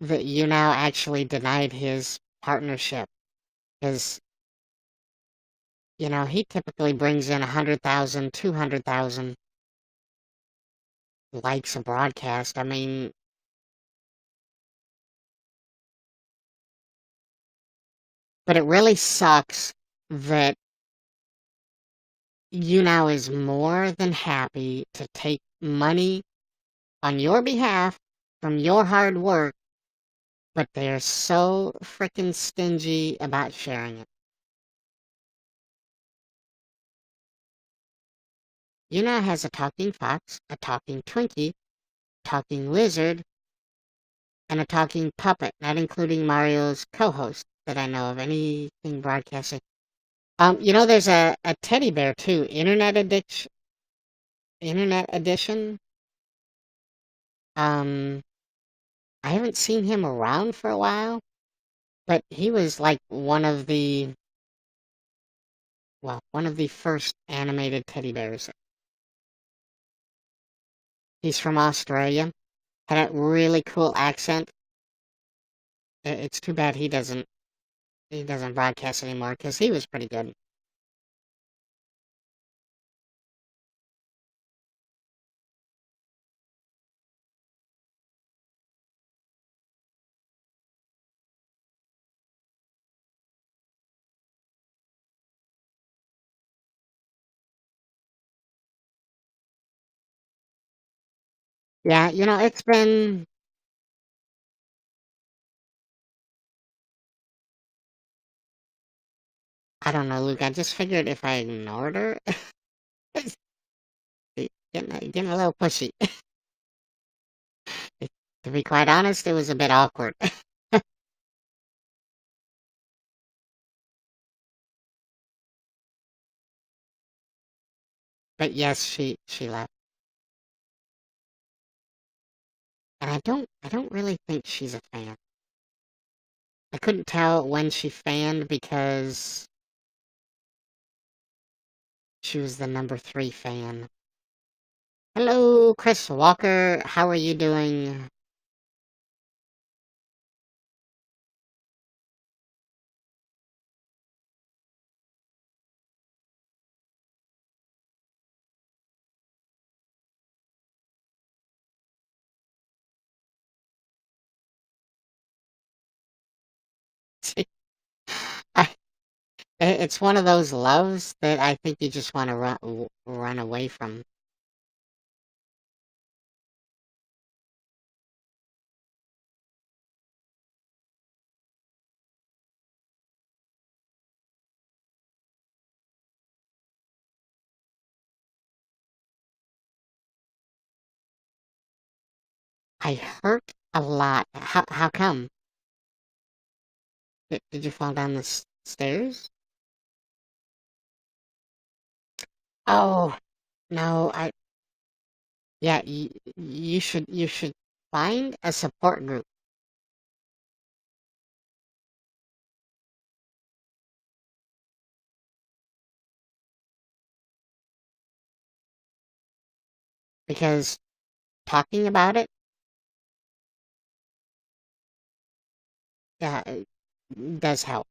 that YouNow actually denied his partnership. Because, he typically brings in 100,000, 200,000 likes a broadcast. I mean, but it really sucks that YouNow is more than happy to take money on your behalf from your hard work, but they're so freaking stingy about sharing it. YouNow has a talking fox, a talking Twinkie, talking lizard, and a talking puppet, not including Mario's co-host that I know of anything broadcasting. There's a teddy bear too, Internet Edition. Um, I haven't seen him around for a while, but he was like one of the first animated teddy bears. He's from Australia, had a really cool accent. It's too bad he doesn't broadcast anymore because he was pretty good. Yeah, it's been, I don't know, Luke. I just figured if I ignored her, getting a little pushy. To be quite honest, it was a bit awkward. But yes, she left, and I don't really think she's a fan. I couldn't tell when she fanned because she was the number 3 fan. Hello, Chris Walker. How are you doing? I, it's one of those loves that I think you just want to run away from. I hurt a lot. How come? Did you fall down the stairs? Oh, no, yeah, you should find a support group because talking about it, yeah, it does help.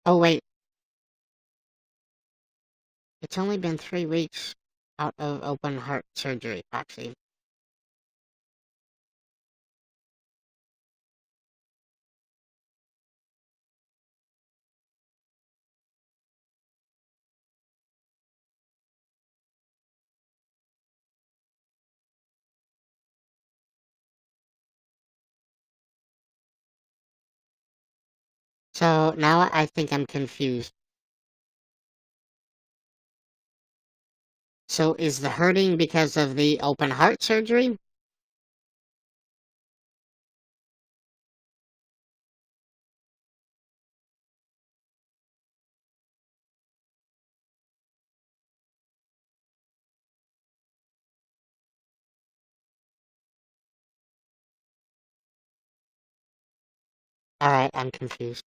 Oh, wait, it's only been 3 weeks out of open heart surgery, Foxy. So now I think I'm confused. So is the hurting because of the open heart surgery? All right, I'm confused.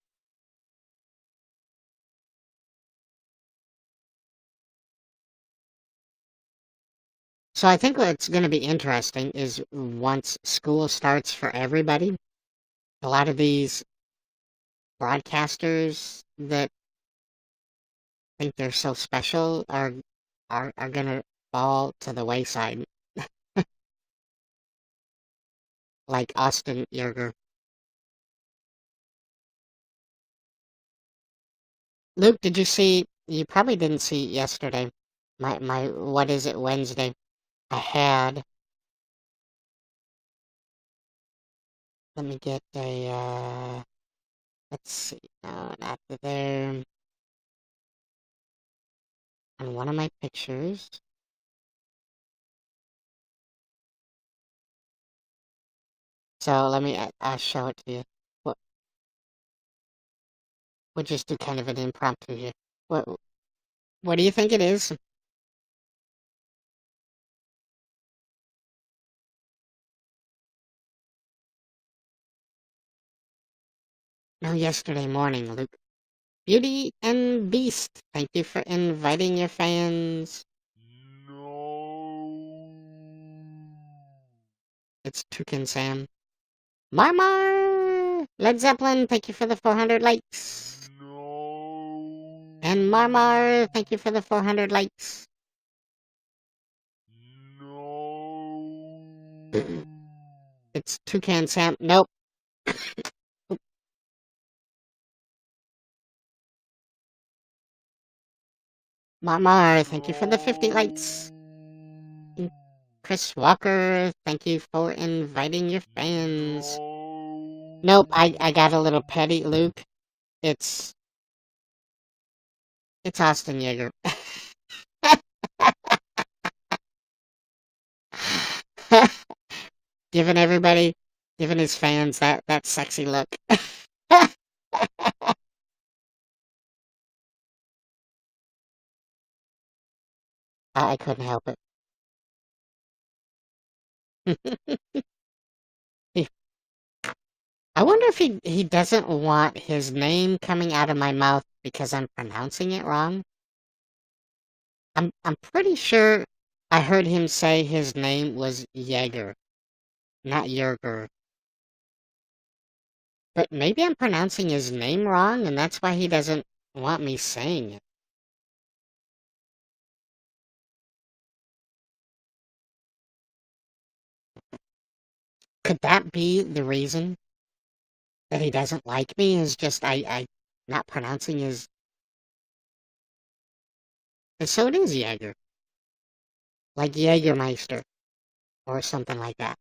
So I think what's going to be interesting is once school starts for everybody, a lot of these broadcasters that think they're so special are going to fall to the wayside, like Austin Yerger. Luke, did you see? You probably didn't see it yesterday. My what is it Wednesday? I had. Let me get a. Let's see. No, not there. On one of my pictures. So let me. I'll show it to you. What? We'll just do kind of an impromptu here. What? What do you think it is? No, yesterday morning, Luke. Beauty and Beast. Thank you for inviting your fans. No. It's Toucan Sam. Marmar! Led Zeppelin, thank you for the 400 likes. No. And Marmar, thank you for the 400 likes. No. It's Toucan Sam. Nope. Marmar, thank you for the 50 likes. And Chris Walker, thank you for inviting your fans. Nope, I got a little petty, Luke. It's it's Austin Yeager. Giving giving his fans that sexy look. I couldn't help it. I wonder if he doesn't want his name coming out of my mouth because I'm pronouncing it wrong. I'm pretty sure I heard him say his name was Jaeger, not Yerger. But maybe I'm pronouncing his name wrong, and that's why he doesn't want me saying it. Could that be the reason that he doesn't like me? Is just I not pronouncing his. And so it is Jaeger, like Jägermeister or something like that.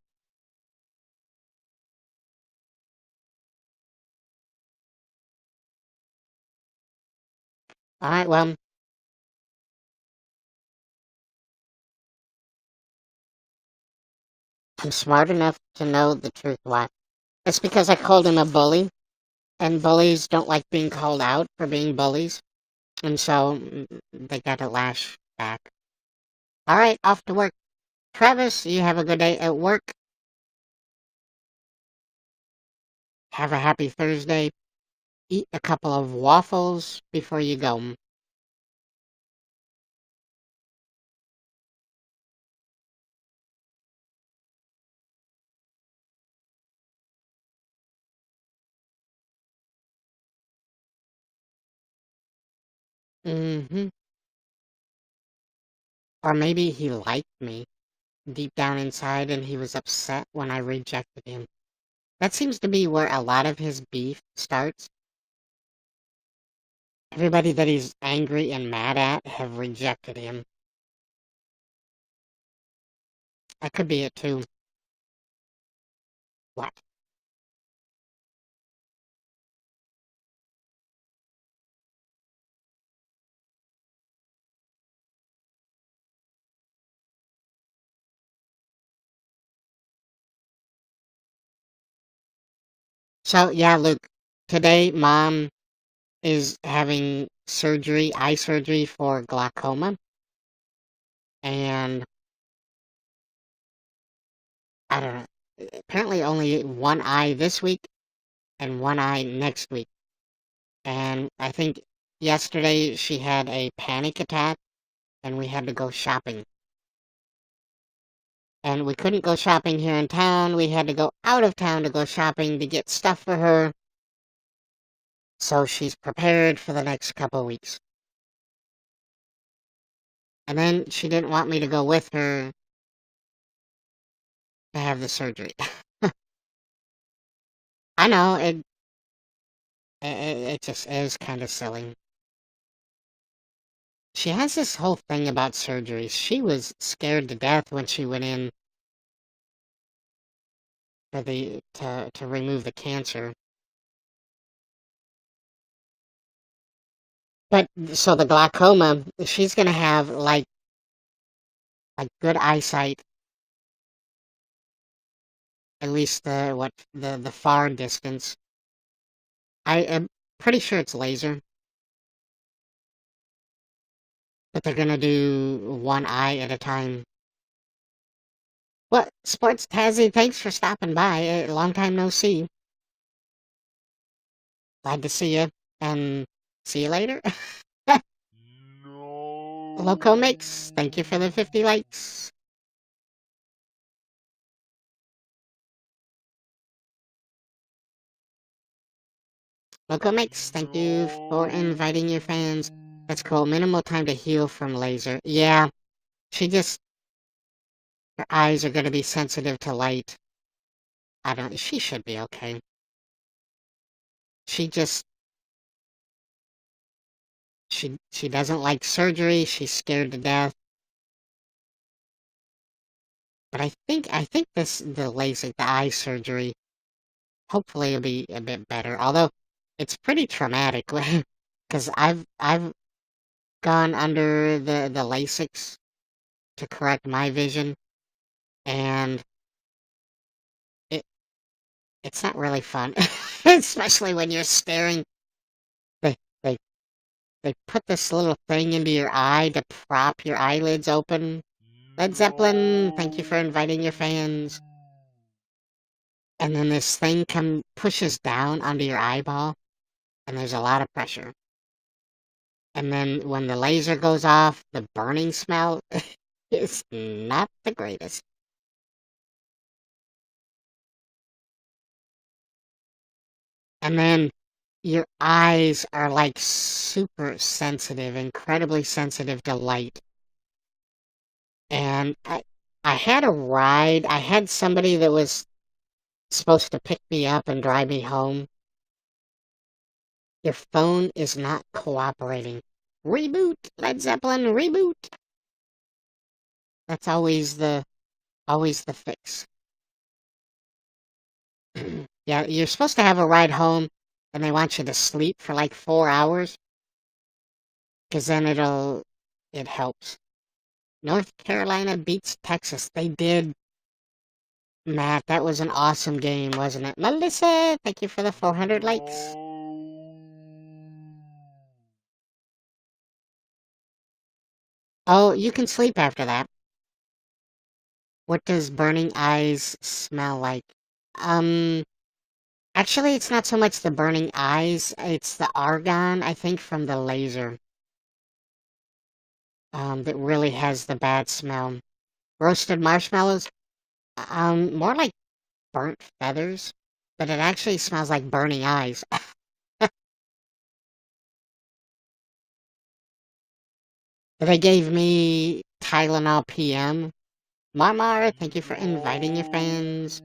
All right, well, I'm smart enough to know the truth. Why? It's because I called him a bully, and bullies don't like being called out for being bullies, and so they got to lash back. All right, off to work. Travis, you have a good day at work. Have a happy Thursday. Eat a couple of waffles before you go. Mm-hmm. Or maybe he liked me deep down inside and he was upset when I rejected him. That seems to be where a lot of his beef starts. Everybody that he's angry and mad at have rejected him. That could be it too. What? So, yeah, Luke, today mom is having surgery, eye surgery for glaucoma. And I don't know. Apparently, only one eye this week and one eye next week. And I think yesterday she had a panic attack and we had to go shopping. And we couldn't go shopping here in town. We had to go out of town to go shopping to get stuff for her. So she's prepared for the next couple weeks. And then she didn't want me to go with her to have the surgery. I know it just is kind of silly. She has this whole thing about surgeries. She was scared to death when she went in for the to remove the cancer. But so the glaucoma, she's gonna have like good eyesight, at least the far distance. I am pretty sure it's laser, but they're gonna do one eye at a time. What Sports Tazzy? Thanks for stopping by. Long time no see. Glad to see you, and see you later. Loco Mix, thank you for the 50 likes. Loco Mix, thank you for inviting your fans. That's cool. Minimal time to heal from laser. Yeah, she just her eyes are gonna be sensitive to light. I don't. She should be okay. She just she doesn't like surgery. She's scared to death. But I think the LASIK, the eye surgery, hopefully it'll be a bit better. Although it's pretty traumatic because I've gone under the LASIKs to correct my vision, and it's not really fun, especially when you're staring. They they they put this little thing into your eye to prop your eyelids open. Led Zeppelin, thank you for inviting your fans. And then this thing pushes down onto your eyeball, and there's a lot of pressure. And then when the laser goes off, the burning smell is not the greatest. And then your eyes are like super sensitive, incredibly sensitive to light. And I had a ride. I had somebody that was supposed to pick me up and drive me home. Your phone is not cooperating. Reboot, Led Zeppelin, reboot. That's always the fix. Yeah, you're supposed to have a ride home and they want you to sleep for like 4 hours because then it helps. North Carolina beats Texas. They did. Matt, that was an awesome game, wasn't it? Melissa, thank you for the 400 likes. Oh, you can sleep after that. What does burning eyes smell like? Um, Actually, it's not so much the burning eyes, it's the argon, I think, from the laser, that really has the bad smell. Roasted marshmallows, more like burnt feathers, but it actually smells like burning eyes. They gave me Tylenol PM. Marmar, thank you for inviting your fans.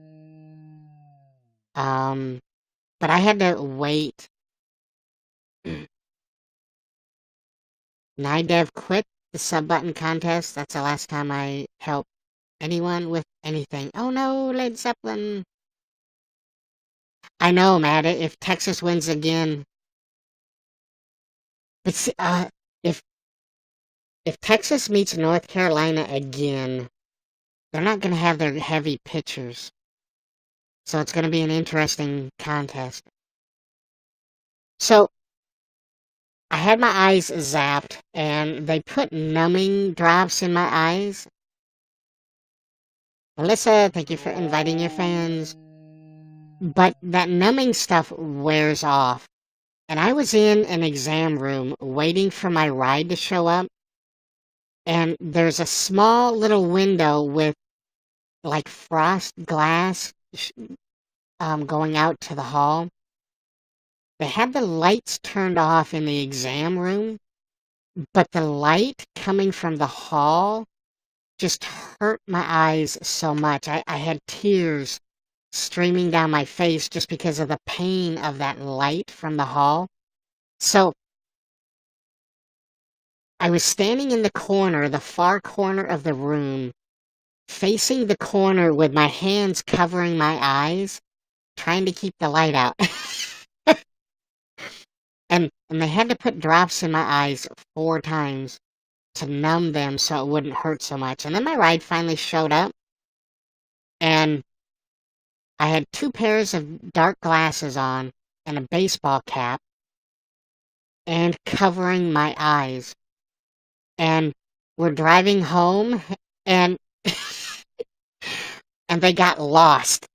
But I had to wait. Nidev quit the sub button contest. That's the last time I helped anyone with anything. Oh no, Led Zeppelin. I know, Matt. If Texas wins again, but if if Texas meets North Carolina again, they're not going to have their heavy pitchers, so it's going to be an interesting contest. So I had my eyes zapped, and they put numbing drops in my eyes. Melissa, thank you for inviting your fans. But that numbing stuff wears off. And I was in an exam room waiting for my ride to show up. And there's a small little window with like frost glass going out to the hall. They had the lights turned off in the exam room, but the light coming from the hall just hurt my eyes so much. I had tears streaming down my face just because of the pain of that light from the hall. So I was standing in the corner, the far corner of the room, facing the corner with my hands covering my eyes, trying to keep the light out. And they had to put drops in my eyes 4 times to numb them so it wouldn't hurt so much. And then my ride finally showed up, and I had 2 pairs of dark glasses on and a baseball cap and covering my eyes. And we're driving home, and and they got lost.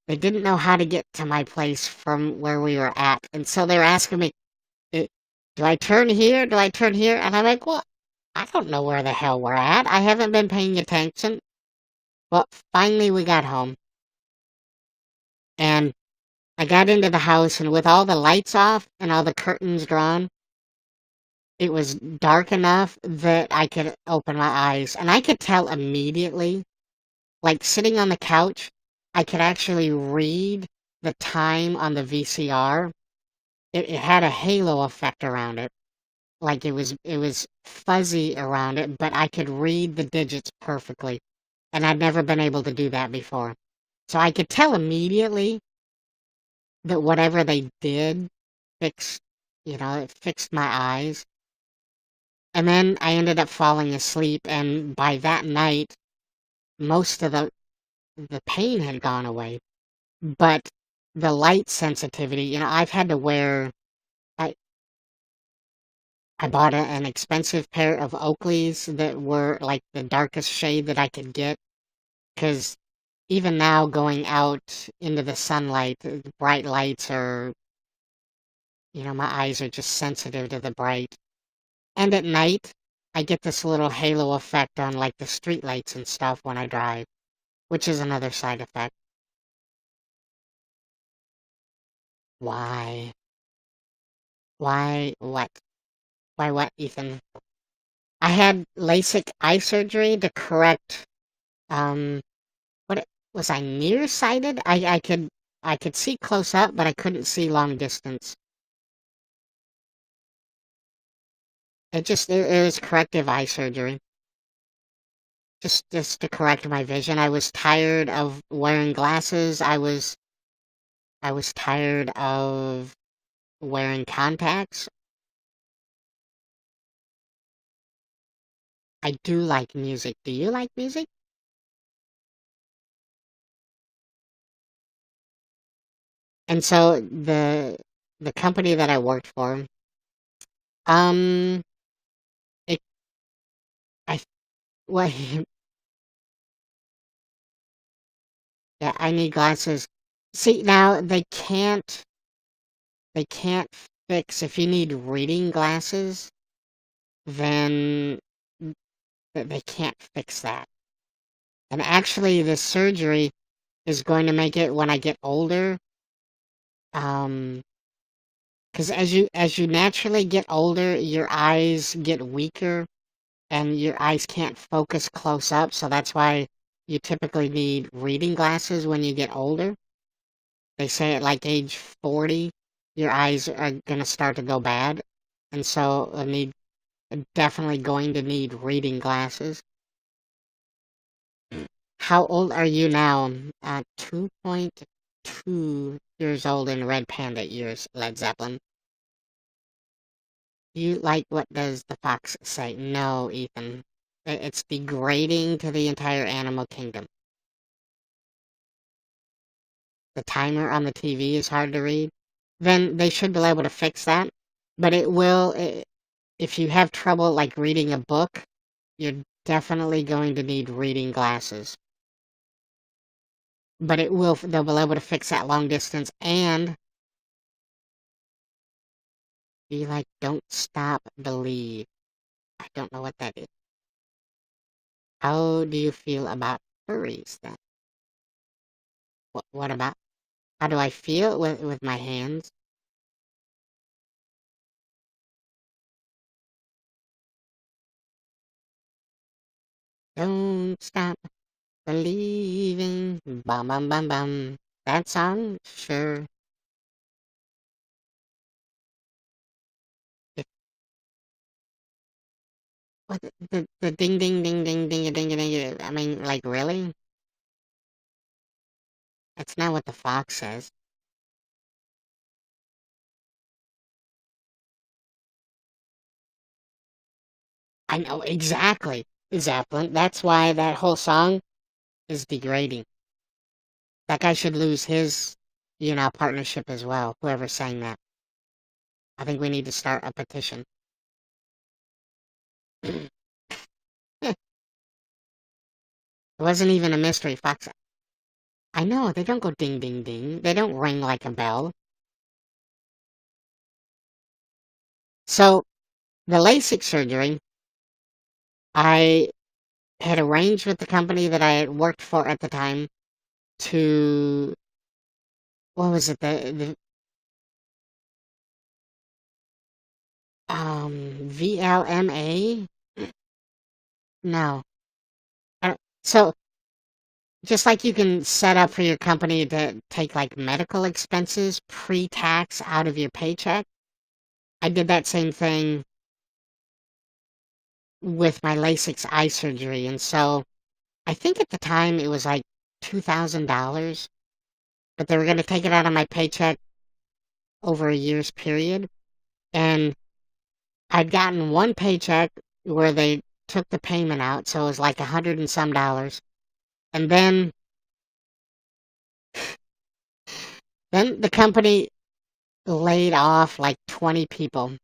They didn't know how to get to my place from where we were at. And so they were asking me, do I turn here? Do I turn here? And I'm like, well, I don't know where the hell we're at. I haven't been paying attention. Well, finally we got home. And I got into the house, and with all the lights off and all the curtains drawn, it was dark enough that I could open my eyes. And I could tell immediately, like sitting on the couch, I could actually read the time on the VCR. It had a halo effect around it. Like it was fuzzy around it, but I could read the digits perfectly. And I'd never been able to do that before. So I could tell immediately that whatever they did fixed, it fixed my eyes. And then I ended up falling asleep, and by that night, most of the pain had gone away. But the light sensitivity. I've had to wear. I I bought an expensive pair of Oakleys that were like the darkest shade that I could get because even now going out into the sunlight, the bright lights are, my eyes are just sensitive to the bright. And at night, I get this little halo effect on like the street lights and stuff when I drive, which is another side effect. Why? Why what? Why what, Ethan? I had LASIK eye surgery to correct um what was I nearsighted? I could see close up, but I couldn't see long distance. It was corrective eye surgery. Just to correct my vision. I was tired of wearing glasses. I was tired of wearing contacts. I do like music. Do you like music? And so the company that I worked for, um, it I well, yeah, I need glasses. See, now they can't fix if you need reading glasses, then they can't fix that. And actually, the surgery is going to make it when I get older. Um, because as you naturally get older, your eyes get weaker and your eyes can't focus close up. So that's why you typically need reading glasses when you get older. They say at like age 40, your eyes are gonna start to go bad, and so definitely going to need reading glasses. How old are you now? 2.2 years old in Red Panda years, Led Zeppelin. You like what does the fox say? No, Ethan. It's degrading to the entire animal kingdom. The timer on the TV is hard to read. Then they should be able to fix that. But if you have trouble like reading a book, you're definitely going to need reading glasses. But they'll be able to fix that long distance and be like, don't stop, believe. I don't know what that is. How do you feel about furries then? What about, how do I feel with my hands? Don't stop believing. Bum bum bum bum. That song? Sure. If, what the ding ding ding ding ding ding ding. I mean, like really? That's not what the fox says. I know exactly, Zeppelin. That's why that whole song is degrading. That guy should lose his, partnership as well. Whoever sang that. I think we need to start a petition. It wasn't even a mystery fox. I know they don't go ding ding ding. They don't ring like a bell. So the LASIK surgery, I had arranged with the company that I had worked for at the time to what was it the VLMA? No. So just like you can set up for your company to take like medical expenses pre-tax out of your paycheck, I did that same thing with my LASIK eye surgery. And so I think at the time it was like $2,000, but they were going to take it out of my paycheck over a year's period. And I'd gotten one paycheck where they took the payment out, so it was like 100 and some dollars. And then Then the company laid off like 20 people.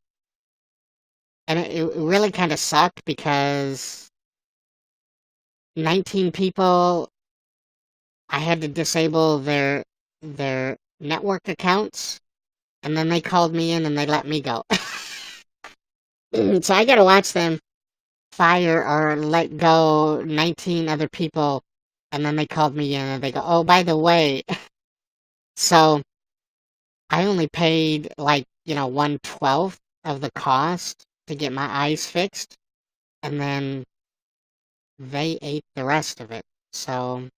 And it really kind of sucked because 19 people, I had to disable their network accounts, and then they called me in and they let me go. So I gotta watch them fire or let go 19 other people, and then they called me in and they go, "Oh, by the way," so I only paid like, 1/12 of the cost to get my eyes fixed, and then they ate the rest of it. So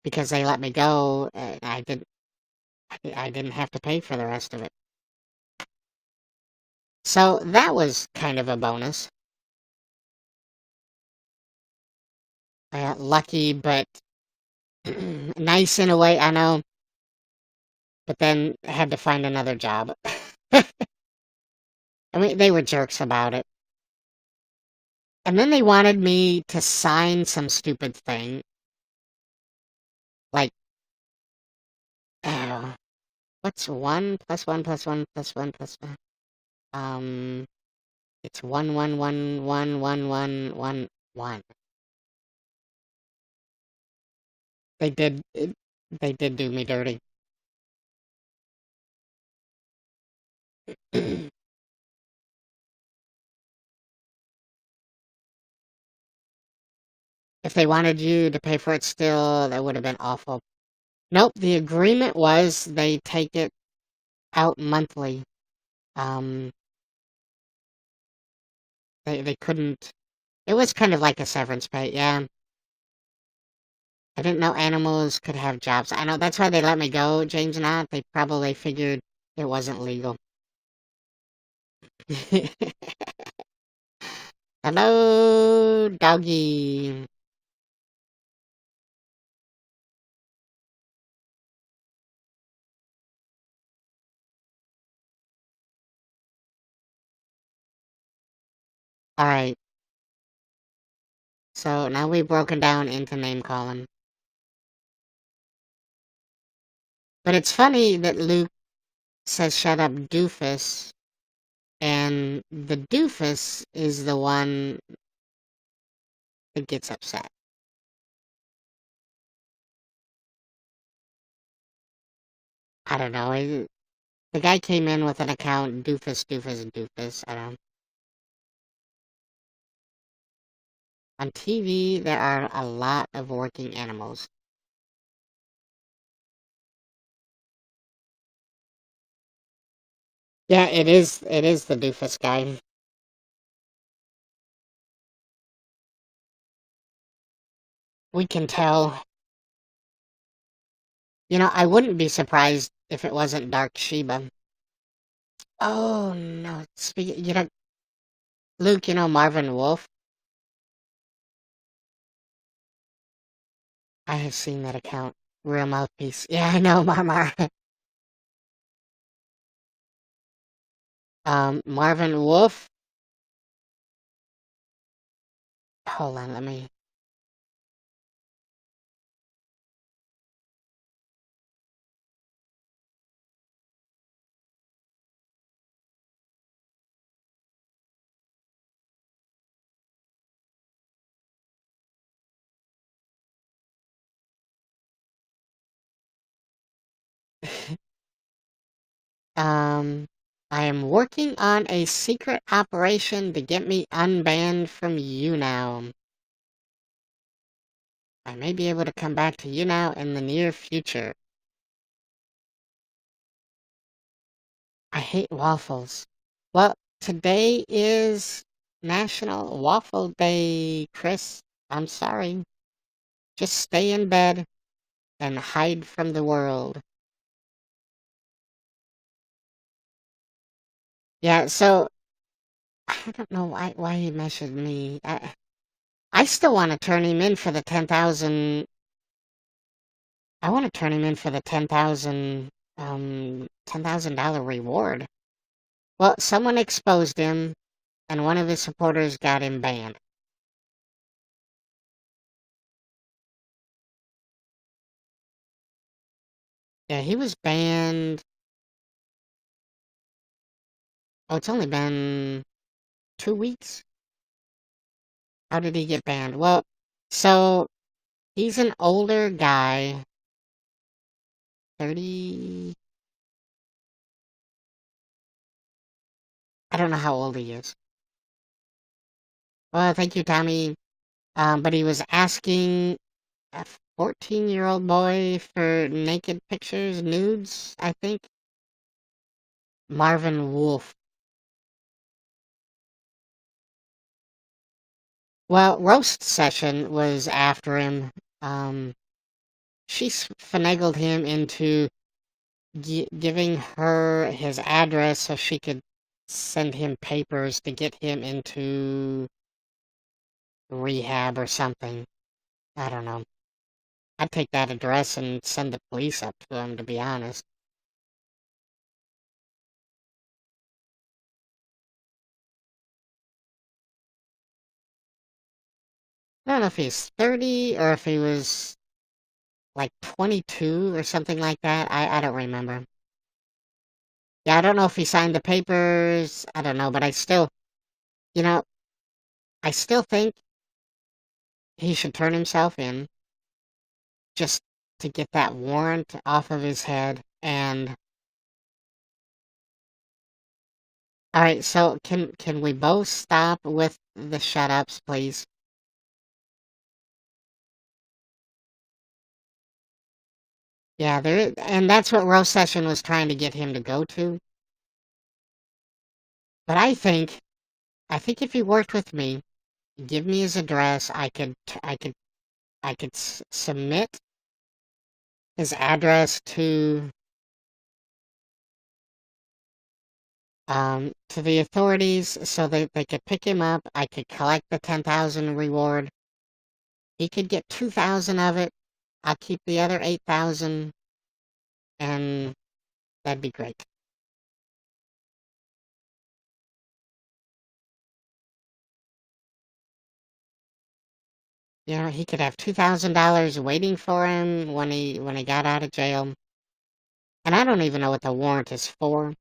because they let me go, I didn't have to pay for the rest of it. So that was kind of a bonus. I got lucky, but nice in a way, I know. But then I had to find another job. I mean, they were jerks about it. And then they wanted me to sign some stupid thing. Like, oh, what's 1 plus 1 plus 1 plus 1 plus 1? It's 1 1 1 1 1 1 1. They did, they did do me dirty. If they wanted you to pay for it still, that would have been awful. Nope, the agreement was they take it out monthly. Um, they couldn't. It was kind of like a severance pay. Yeah, I didn't know animals could have jobs. I know that's why they let me go, James. Not they probably figured it wasn't legal. Hello, doggy. All right. So now we've broken down into name calling. But it's funny that Luke says shut up, doofus, and the doofus is the one that gets upset. I don't know. The guy came in with an account, doofus, doofus, doofus. I don't know. On TV, there are a lot of working animals. Yeah, it is. It is the doofus guy. We can tell. I wouldn't be surprised if it wasn't Dark Sheba. Oh no! Luke. Marvin Wolf. I have seen that account. Real mouthpiece. Yeah, I know, Marmar. Marvin Wolf. Hold on, let me. Um, I am working on a secret operation to get me unbanned from YouNow. I may be able to come back to YouNow in the near future. I hate waffles. Well, today is National Waffle Day, Chris. I'm sorry. Just stay in bed and hide from the world. Yeah, so I don't know why he messaged me. I still want to turn him in for the 10,000. I want to turn him in for the 10,000 $10,000 reward. Well, someone exposed him and one of his supporters got him banned. Yeah, he was banned. Oh, it's only been 2 weeks? How did he get banned? Well, so he's an older guy, 30. I don't know how old he is. Well, thank you, Tommy. But he was asking a 14-year-old boy for naked pictures, nudes, I think. Marvin Wolf. Well, Roast Session was after him. Um, she finagled him into giving her his address so she could send him papers to get him into rehab or something. I don't know. I'd take that address and send the police up to him, to be honest. I don't know if he's 30 or if he was like 22 or something like that. I don't remember. Yeah, I don't know if he signed the papers. I don't know, but you know, I still think he should turn himself in just to get that warrant off of his head. And all right, so can we both stop with the shut ups, please? Yeah, and that's what Rose Session was trying to get him to go to. But I think if he worked with me, give me his address, I could submit his address to the authorities so they could pick him up. I could collect the 10,000 reward. He could get 2,000 of it. I'll keep the other 8,000, and that'd be great. You know, he could have $2,000 waiting for him when he got out of jail. And I don't even know what the warrant is for.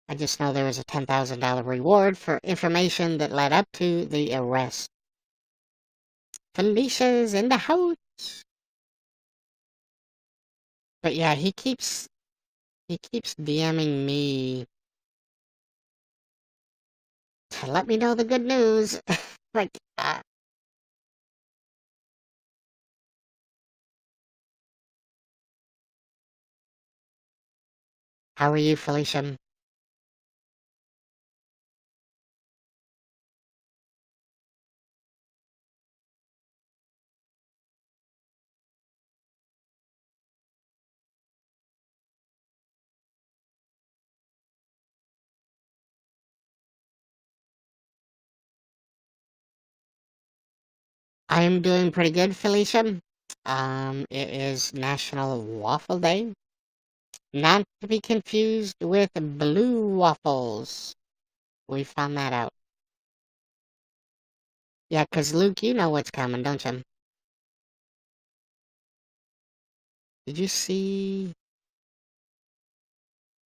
I just know there was a $10,000 reward for information that led up to the arrest. Felicia's in the house. But yeah, he keeps DMing me to let me know the good news. like, how are you, Felicia? I'm doing pretty good, Felicia. It is National Waffle Day. Not to be confused with blue waffles. We found that out. Yeah, 'cause Luke, you know what's coming, don't you? Did you see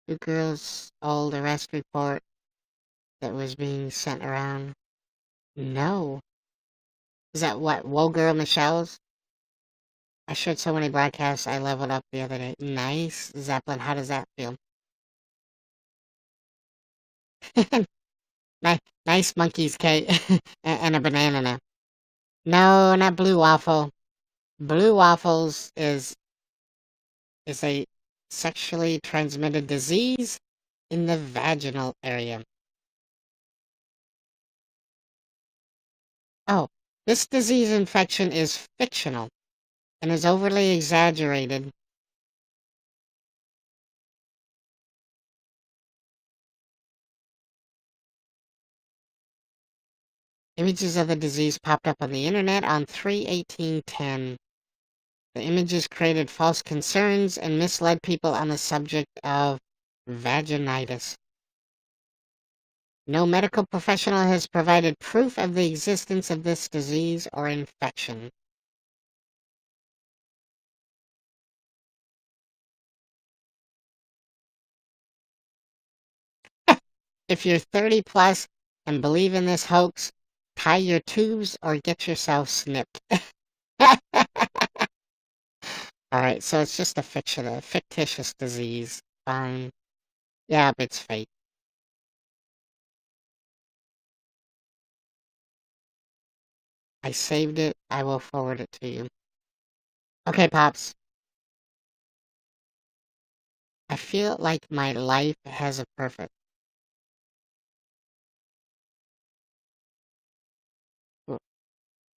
the girl's old arrest report that was being sent around? No. Is that what, Whoa Girl Michelle's? I shared so many broadcasts I leveled up the other day. Nice. Zeppelin, how does that feel? nice, nice monkey's cake and a banana now. No, not blue waffle. Blue waffles is a sexually transmitted disease in the vaginal area. Oh, this disease infection is fictional and is overly exaggerated. Images of the disease popped up on the internet on 3/18/10. The images created false concerns and misled people on the subject of vaginitis. No medical professional has provided proof of the existence of this disease or infection. If you're 30 plus and believe in this hoax, tie your tubes or get yourself snipped. Alright, so it's just a fictitious disease. Fine. Yeah, but it's fake. I saved it. I will forward it to you. Okay, Pops. I feel like my life has a purpose.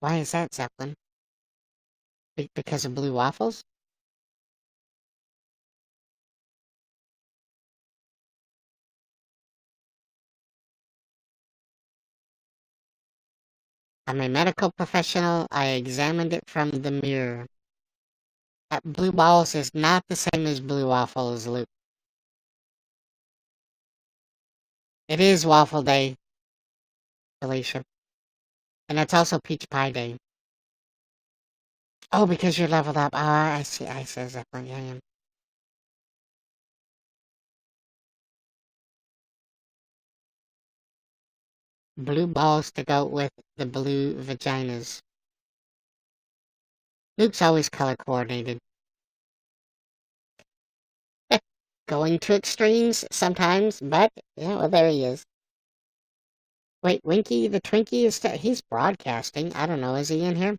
Why is that, Zeppelin? Because of blue waffles? I'm a medical professional. I examined it from the mirror. Blue balls is not the same as blue waffles, Luke. It is waffle day, Alicia. And it's also peach pie day. Oh, because you're leveled up. Ah, I see, Zeppelin. Yeah, yeah. Blue balls to go with the blue vaginas. Luke's always color coordinated. Going to extremes sometimes, but yeah, well, there he is. Wait, Winky the Twinkie he's broadcasting. I don't know, is he in here?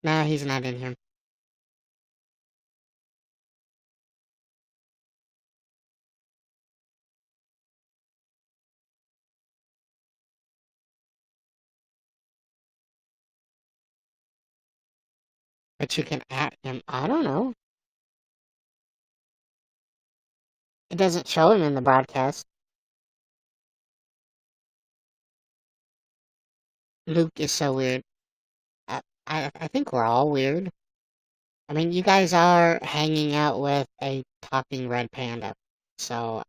No, he's not in here. But you can at him. I don't know. It doesn't show him in the broadcast. Luke is so weird. I think we're all weird. I mean, you guys are hanging out with a talking red panda. So,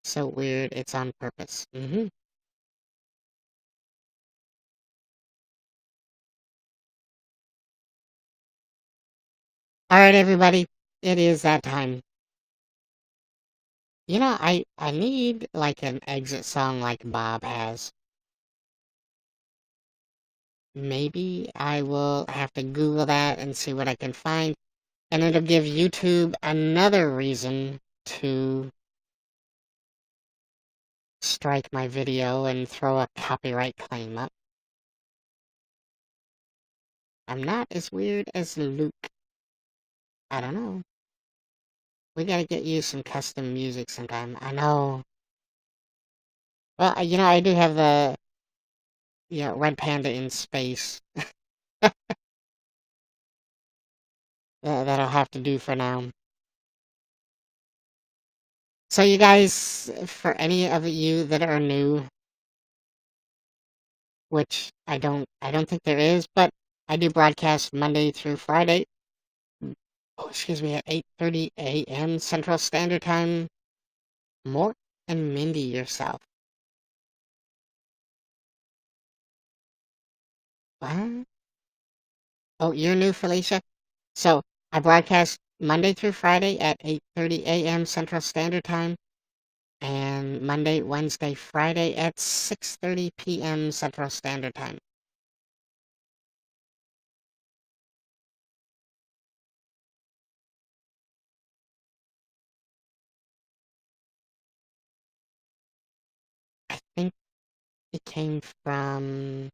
so weird. It's on purpose. Alright, everybody. It is that time. You know, I need, like, an exit song like Bob has. Maybe I will have to Google that and see what I can find. And it'll give YouTube another reason to strike my video and throw a copyright claim up. I'm not as weird as Luke. I don't know. We gotta get you some custom music sometime. I know. Well, I do have the, Red Panda in space. That'll have to do for now. So you guys, for any of you that are new, which I don't think there is, but I do broadcast Monday through Friday. Oh, excuse me, at 8:30 a.m. Central Standard Time. Mort and Mindy yourself. What? Oh, you're new, Felicia? So, I broadcast Monday through Friday at 8:30 a.m. Central Standard Time, and Monday, Wednesday, Friday at 6:30 p.m. Central Standard Time. I think it came from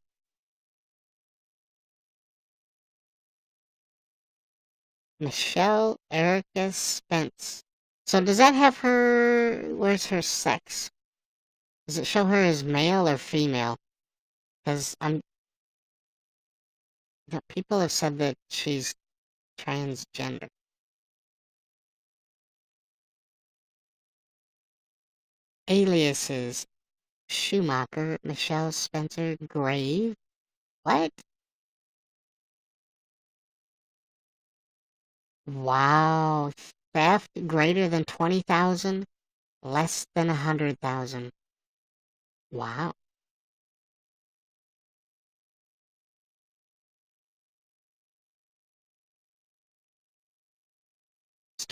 Michelle Erica Spence. So does that have where's her sex? Does it show her as male or female? Because people have said that she's transgender. Aliases: Schumacher, Michelle Spencer, Grave. What? Wow. Theft greater than 20,000, less than 100,000. Wow.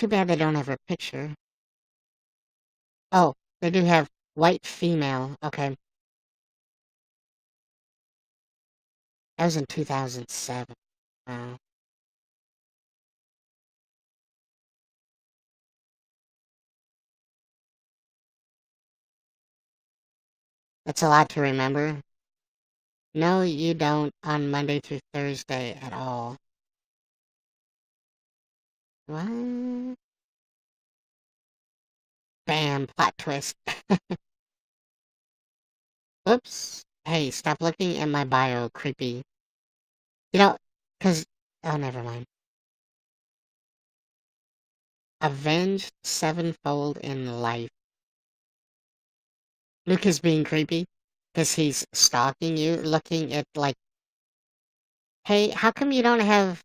too bad they don't have her picture. Oh, they do have white female. Okay. That was in 2007. Wow. That's a lot to remember. No, you don't on Monday through Thursday at all. What? Bam, plot twist. Oops. Hey, stop looking at my bio, creepy. You know, cause, oh, never mind. Avenged sevenfold in life. Luke is being creepy, cause he's stalking you, looking at, like, hey, how come you don't have,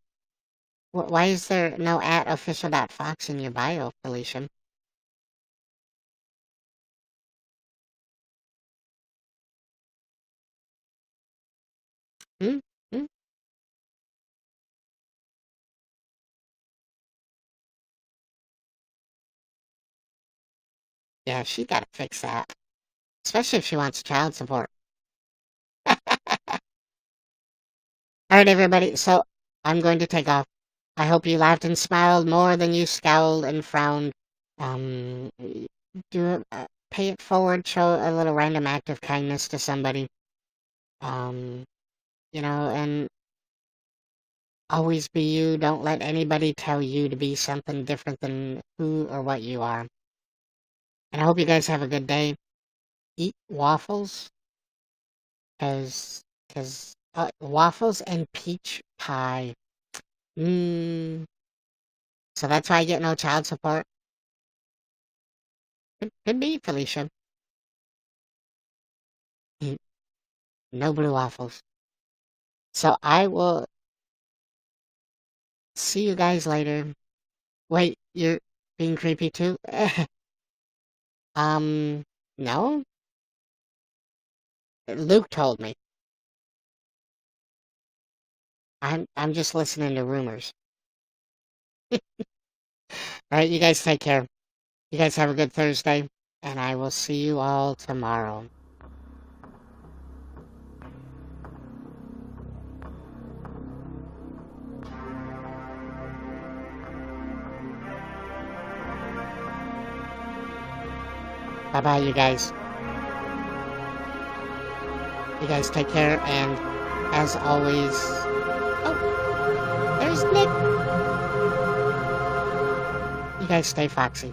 why is there no at Official.Fox in your bio, Felicia? Hmm? Hmm? Yeah, she gotta fix that. Especially if she wants child support. Alright, everybody, so I'm going to take off. I hope you laughed and smiled more than you scowled and frowned. Um, pay it forward, show a little random act of kindness to somebody. Um, and always be you. Don't let anybody tell you to be something different than who or what you are. And I hope you guys have a good day. Eat waffles, cause waffles and peach pie. Mmm. So that's why I get no child support. Could be, Felicia. No blue waffles. So I will see you guys later. Wait, you're being creepy too? No? Luke told me. I'm just listening to rumors. Alright, you guys take care. You guys have a good Thursday, and I will see you all tomorrow. Bye-bye, you guys. You guys take care, and as always... Oh, there's Nick! You guys stay foxy.